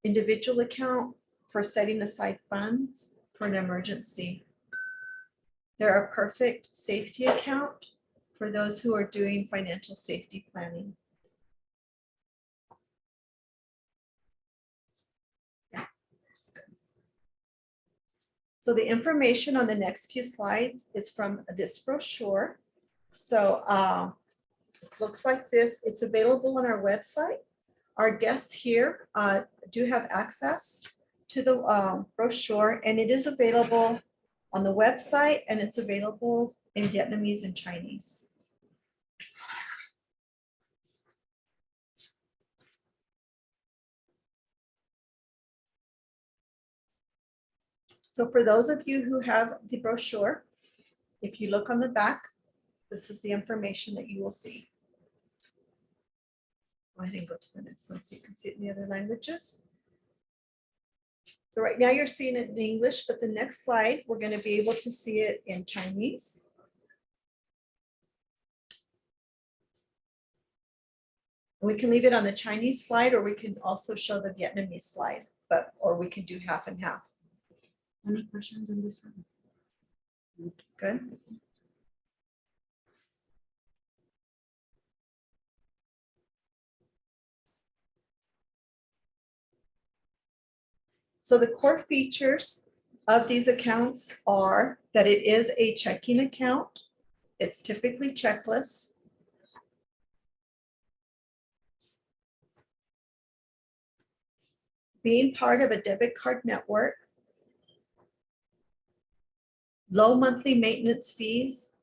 individual account for setting aside funds for an emergency. They're a perfect safety account for those who are doing financial safety planning. Yeah, that's good. So the information on the next few slides is from this brochure. So it looks like this. It's available on our website. Our guests here do have access to the brochure, and it is available on the website, and it's available in Vietnamese and Chinese. So for those of you who have the brochure, if you look on the back, this is the information that you will see. Go ahead and go to the next one so you can see it in the other languages. So right now you're seeing it in English, but the next slide, we're going to be able to see it in Chinese. We can leave it on the Chinese slide, or we can also show the Vietnamese slide, or we can do half and half. Any questions on this one? Good. So the core features of these accounts are that it is a checking account. It's typically checkless. Being part of a debit card network. Low monthly maintenance fees.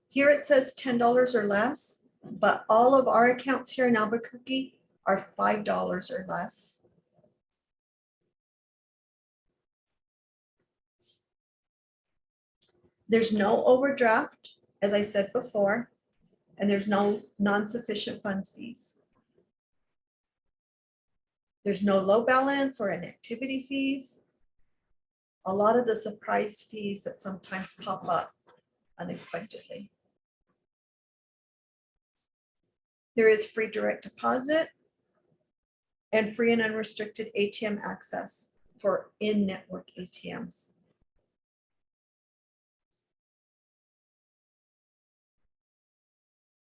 Here it says $10 or less, but all of our accounts here in Albuquerque are $5 or less. There's no overdraft, as I said before, and there's no non-sufficient funds fees. There's no low balance or inactivity fees. A lot of the surprise fees that sometimes pop up unexpectedly. There is free direct deposit and free and unrestricted ATM access for in-network ATMs.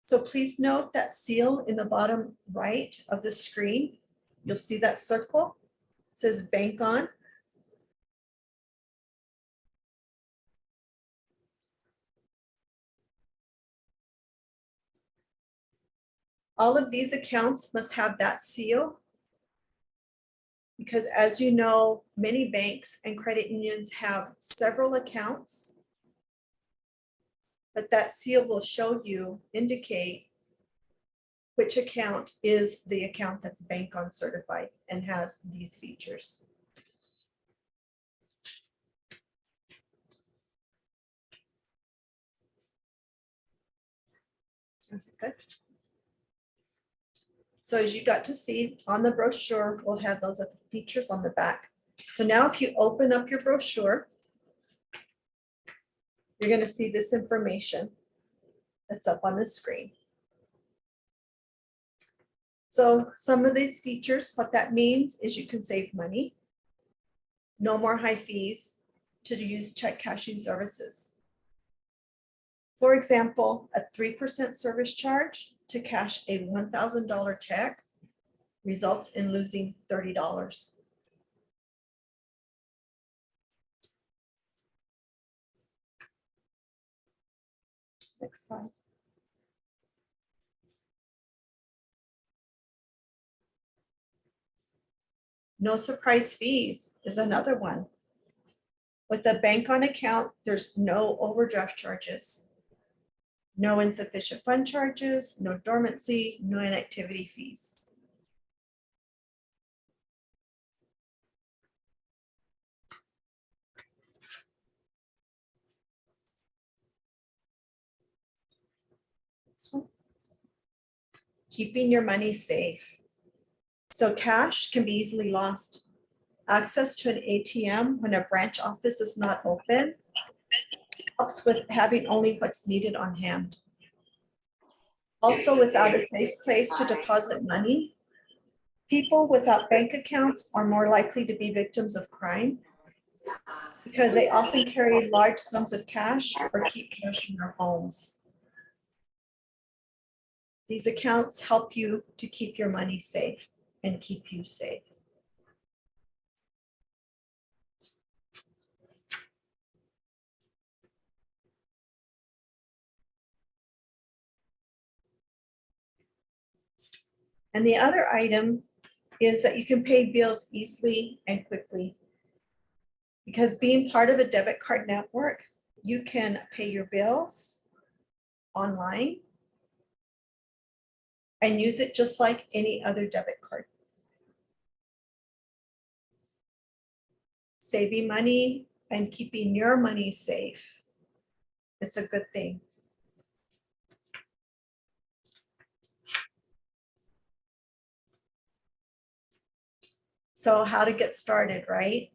So please note that seal in the bottom right of the screen. You'll see that circle. It says bank on. All of these accounts must have that seal because, as you know, many banks and credit unions have several accounts, but that seal will show you, indicate which account is the account that's bank on certified and has these features. Okay, good. So as you got to see on the brochure, we'll have those features on the back. So now if you open up your brochure, you're going to see this information that's up on the screen. So some of these features, what that means is you can save money, no more high fees to use check cashing services. For example, a 3% service charge to cash a $1,000 check results in losing $30. Next slide. No surprise fees is another one. With a bank on account, there's no overdraft charges, no insufficient fund charges, no dormancy, no inactivity fees. Keeping your money safe. So cash can be easily lost. Access to an ATM when a branch office is not open helps with having only what's needed on hand. Also, without a safe place to deposit money, People without bank accounts are more likely to be victims of crime because they often carry large sums of cash or keep cash in their homes. These accounts help you to keep your money safe and keep you safe. And the other item is that you can pay bills easily and quickly. Because being part of a debit card network, you can pay your bills online and use it just like any other debit card. Saving money and keeping your money safe. It's a good thing. So how to get started, right?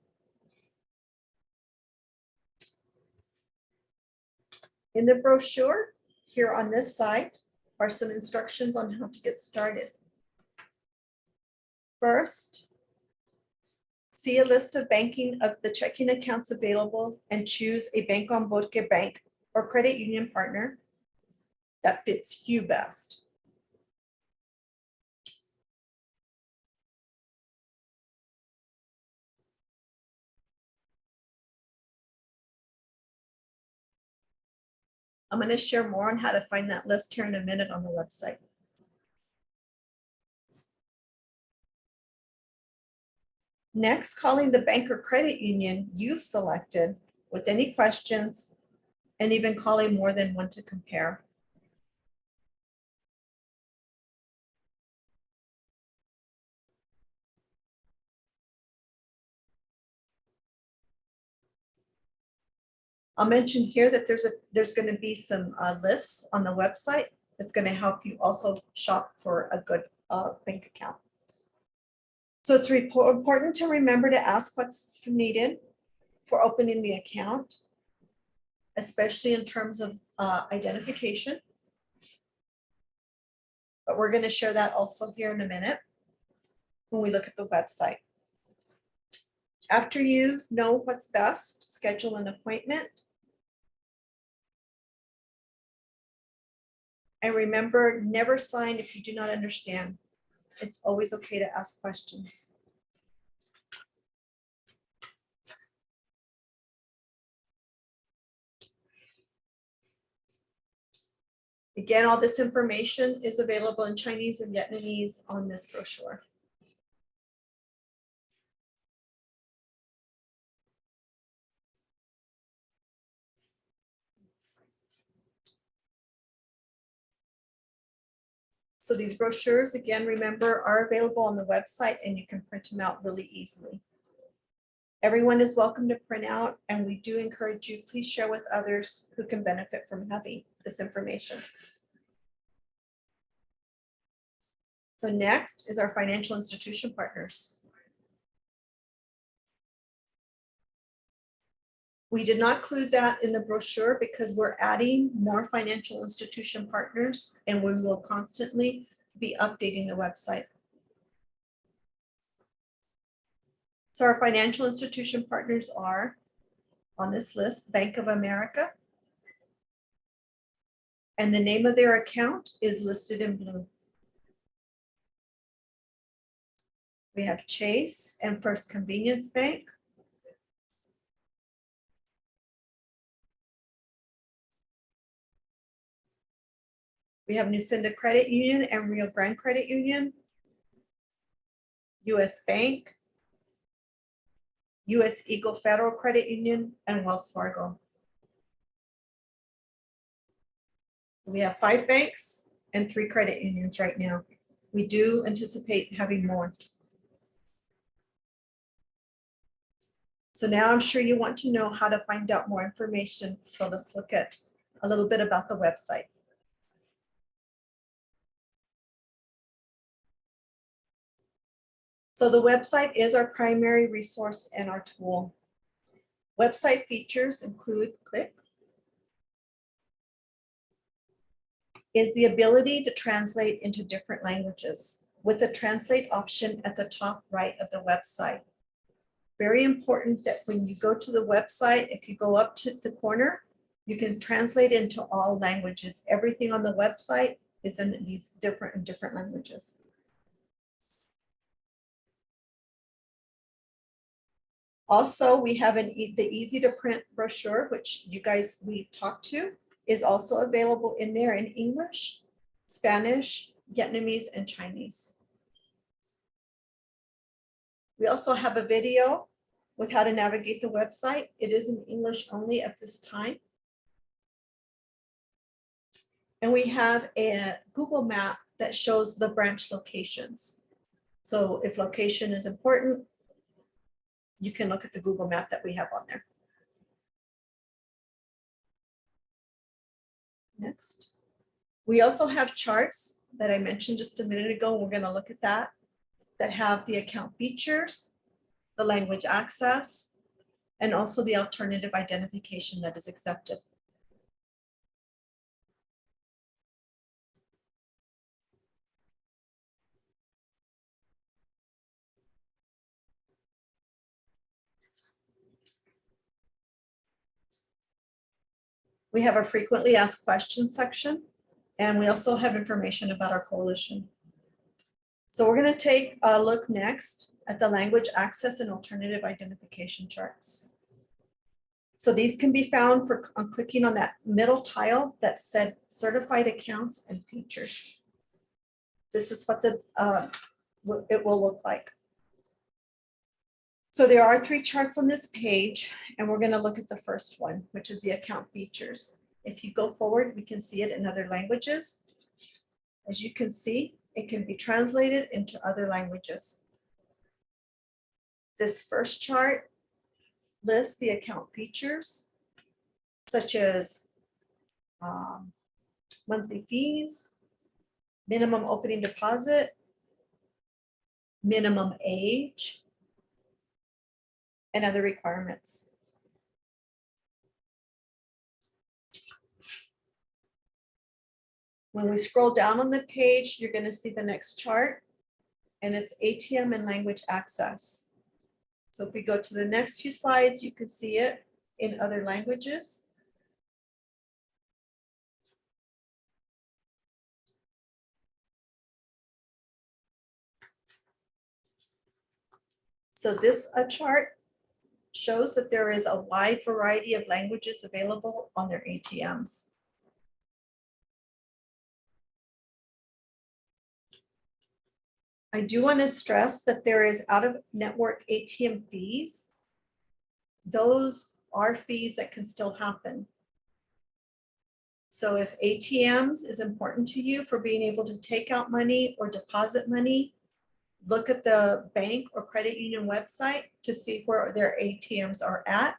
In the brochure here on this side are some instructions on how to get started. First, see a list of banking of the checking accounts available and choose a Bank on Burque bank or credit union partner that fits you best. I'm going to share more on how to find that list here in a minute on the website. Next, calling the bank or credit union you've selected with any questions and even calling more than one to compare. I'll mention here that there's going to be some lists on the website that's going to help you also shop for a good bank account. So it's important to remember to ask what's needed for opening the account, especially in terms of identification. But we're going to share that also here in a minute when we look at the website. After you know what's best, schedule an appointment. And remember, never sign if you do not understand. It's always okay to ask questions. Again, all this information is available in Chinese and Vietnamese on this brochure. So these brochures, again, remember, are available on the website and you can print them out really easily. Everyone is welcome to print out, and we do encourage you, please share with others who can benefit from having this information. So next is our financial institution partners. We did not include that in the brochure because we're adding more financial institution partners, and we will constantly be updating the website. So our financial institution partners are on this list: Bank of America, and the name of their account is listed in blue. We have Chase and First Convenience Bank. We have Nucinda Credit Union and Rio Grande Credit Union, US Bank, US Eagle Federal Credit Union, and Wells Fargo. We have 5 banks and 3 credit unions right now. We do anticipate having more. So now I'm sure you want to know how to find out more information. So let's look at a little bit about the website. So the website is our primary resource and our tool. Website features include click, is the ability to translate into different languages. with the translate option at the top right of the website. Very important that when you go to the website, if you go up to the corner, you can translate into all languages. Everything on the website is in these different languages. Also, we have the easy to print brochure, which you guys we talked to, is also available in there in English, Spanish, Vietnamese, and Chinese. We also have a video with how to navigate the website. It is in English only at this time. And we have a Google map that shows the branch locations. So if location is important, you can look at the Google map that we have on there. Next. We also have charts that I mentioned just a minute ago. We're going to look at that have the account features, the language access, and also the alternative identification that is accepted. We have a frequently asked questions section, and we also have information about our coalition. So we're going to take a look next at the language access and alternative identification charts. So these can be found on clicking on that middle tile that said certified accounts and features. This is what it will look like. So there are 3 charts on this page, and we're going to look at the first one, which is the account features. If you go forward, we can see it in other languages. As you can see, it can be translated into other languages. This first chart lists the account features, such as monthly fees, minimum opening deposit, minimum age, and other requirements. When we scroll down on the page, you're going to see the next chart, and it's ATM and language access. So if we go to the next few slides, you can see it in other languages. So this chart shows that there is a wide variety of languages available on their ATMs. I do want to stress that there is out-of-network ATM fees. Those are fees that can still happen. So if ATMs is important to you for being able to take out money or deposit money, look at the bank or credit union website to see where their ATMs are at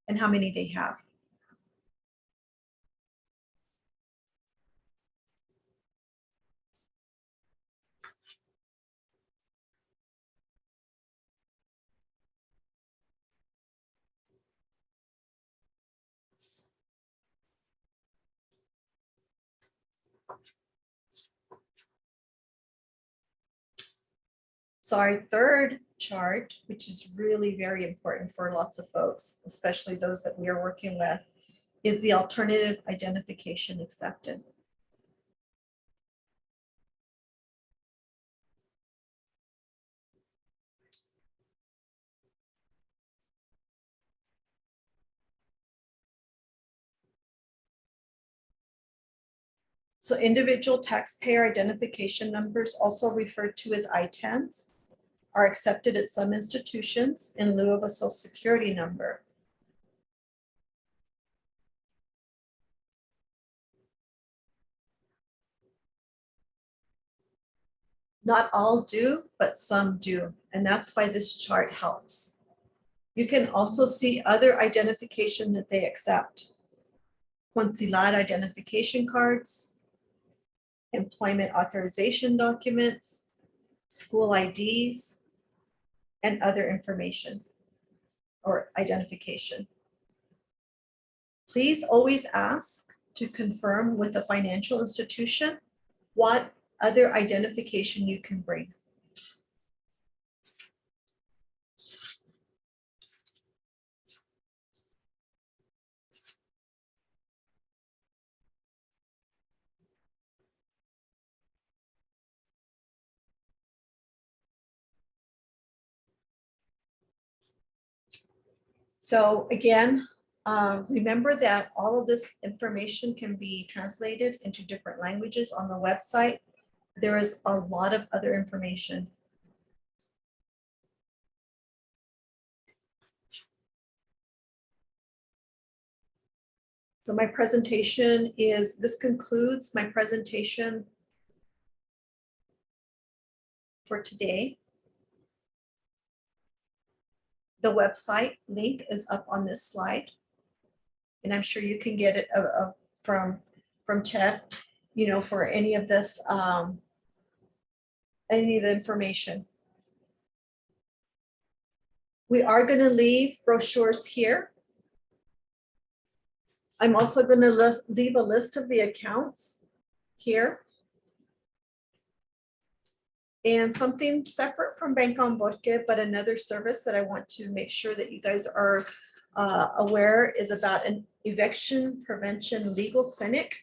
and how many they have. So our third chart, which is really very important for lots of folks, especially those that we are working with, is the alternative identification accepted. So individual taxpayer identification numbers, also referred to as ITINs, are accepted at some institutions in lieu of a Social Security number. Not all do, but some do, and that's why this chart helps. You can also see other identification that they accept. Consular identification cards, employment authorization documents, school IDs, and other information or identification. Please always ask to confirm with the financial institution what other identification you can bring. So again, remember that all of this information can be translated into different languages on the website. There is a lot of other information. So my presentation this concludes my presentation for today. The website link is up on this slide. And I'm sure you can get it from Chef, for any of this, any of the information. We are going to leave brochures here. I'm also going to leave a list of the accounts here. And something separate from Bank on Burque, but another service that I want to make sure that you guys are aware is about an eviction prevention legal clinic.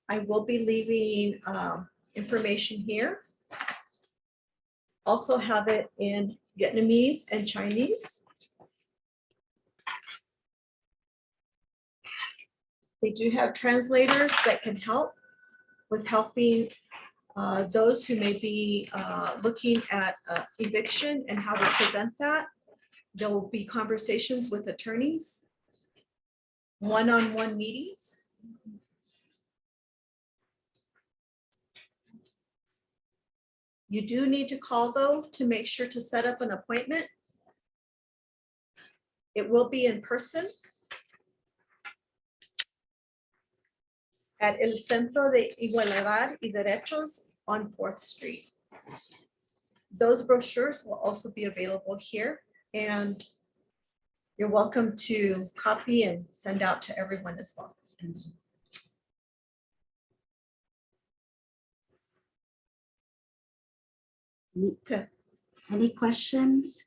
I will be leaving information here. Also have it in Vietnamese and Chinese. They do have translators that can help with helping those who may be looking at eviction and how to prevent that. There will be conversations with attorneys, one-on-one meetings. You do need to call though to make sure to set up an appointment. It will be in person at El Centro de Igualdad y Derechos on 4th Street. Those brochures will also be available here, and you're welcome to copy and send out to everyone as well. Any questions?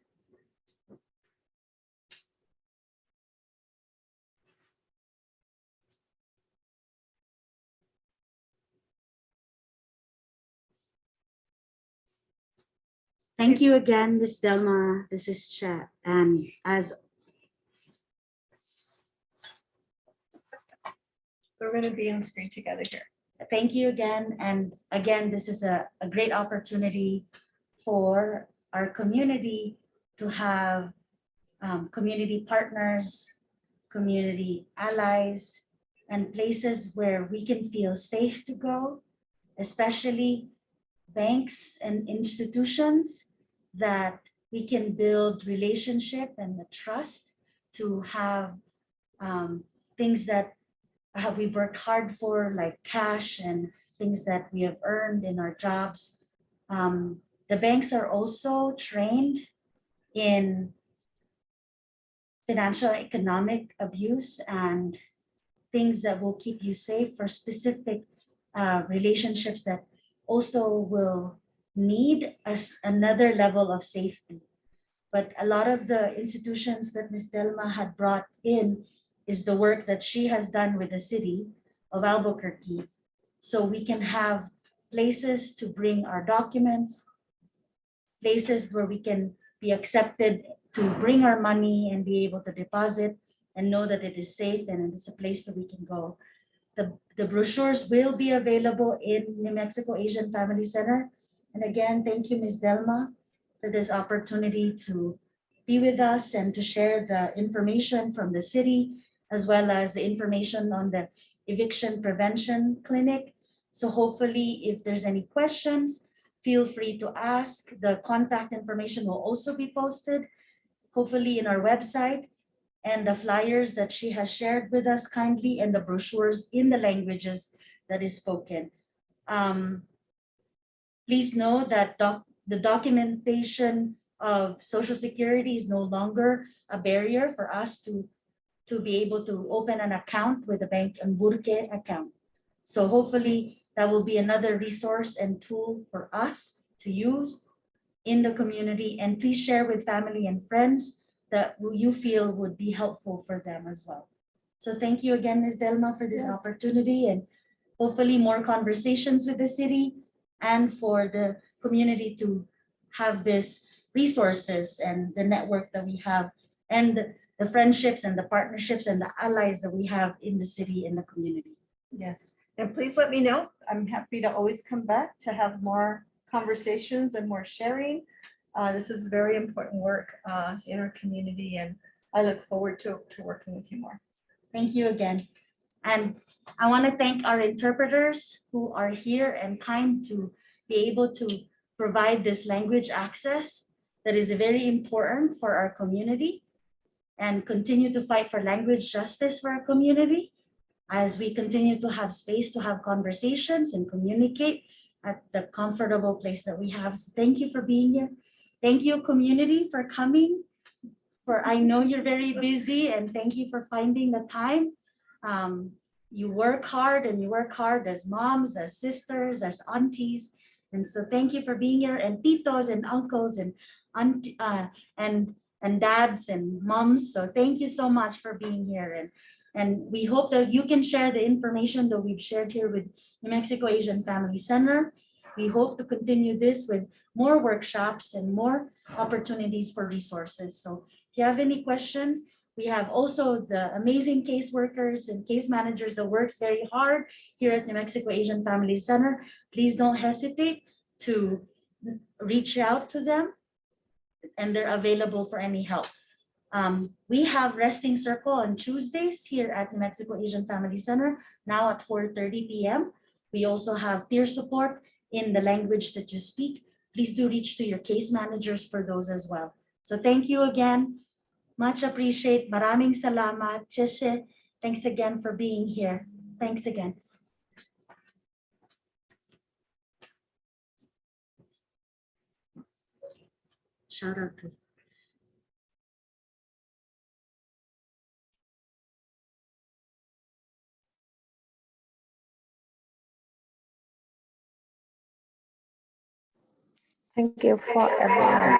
Thank you again, Ms. Delma. This is Chet. And So we're going to be on screen together here. thank you again. And again, this is a great opportunity for our community to have community partners, community allies, and places where we can feel safe to go, especially banks and institutions that we can build relationship and the trust to have things that we've worked hard for, like cash and things that we have earned in our jobs. The banks are also trained in financial economic abuse and things that will keep you safe for specific relationships that also will need another level of safety. But a lot of the institutions that Ms. Delma had brought in is the work that she has done with the city of Albuquerque. So we can have places to bring our documents, places where we can be accepted to bring our money and be able to deposit and know that it is safe and it's a place that we can go. The brochures will be available in New Mexico Asian Family Center. And again, thank you, Ms. Delma, for this opportunity to be with us and to share the information from the city, as well as the information on the eviction prevention clinic. So hopefully, if there's any questions, feel free to ask. The contact information will also be posted, hopefully in our website, and the flyers that she has shared with us kindly, and the brochures in the languages that is spoken. Please know that the documentation of Social Security is no longer a barrier for us to be able to open an account with the Bank and Burque account. So hopefully that will be another resource and tool for us to use in the community. And please share with family and friends that you feel would be helpful for them as well. So thank you again, Ms. Delma, for this Yes. opportunity, and hopefully more conversations with the city and for the community to have this resources and the network that we have and the friendships and the partnerships and the allies that we have in the city and the community. Yes, and please let me know. I'm happy to always come back to have more conversations and more sharing. This is very important work in our community, and I look forward to working with you more. Thank you again. And I want to thank our interpreters who are here and kind to be able to provide this language access that is very important for our community, and continue to fight for language justice for our community as we continue to have space to have conversations and communicate at the comfortable place that we have. So thank you for being here. Thank you, community, for coming. I know you're very busy, and thank you for finding the time. You work hard, and you work hard as moms, as sisters, as aunties. And so thank you for being here, and titos and uncles and dads and moms. So thank you so much for being here. And we hope that you can share the information that we've shared here with New Mexico Asian Family Center. We hope to continue this with more workshops and more opportunities for resources. So if you have any questions, we have also the amazing caseworkers and case managers that works very hard here at New Mexico Asian Family Center. Please don't hesitate to reach out to them, and they're available for any help. We have Resting Circle on Tuesdays here at New Mexico Asian Family Center, now at 4:30 p.m. We also have peer support in the language that you speak. Please do reach to your case managers for those as well. So thank you again. Much appreciate. Maraming salamat. Cheshe. Thanks again for being here. Thanks again. Shout out to. Thank you for everyone.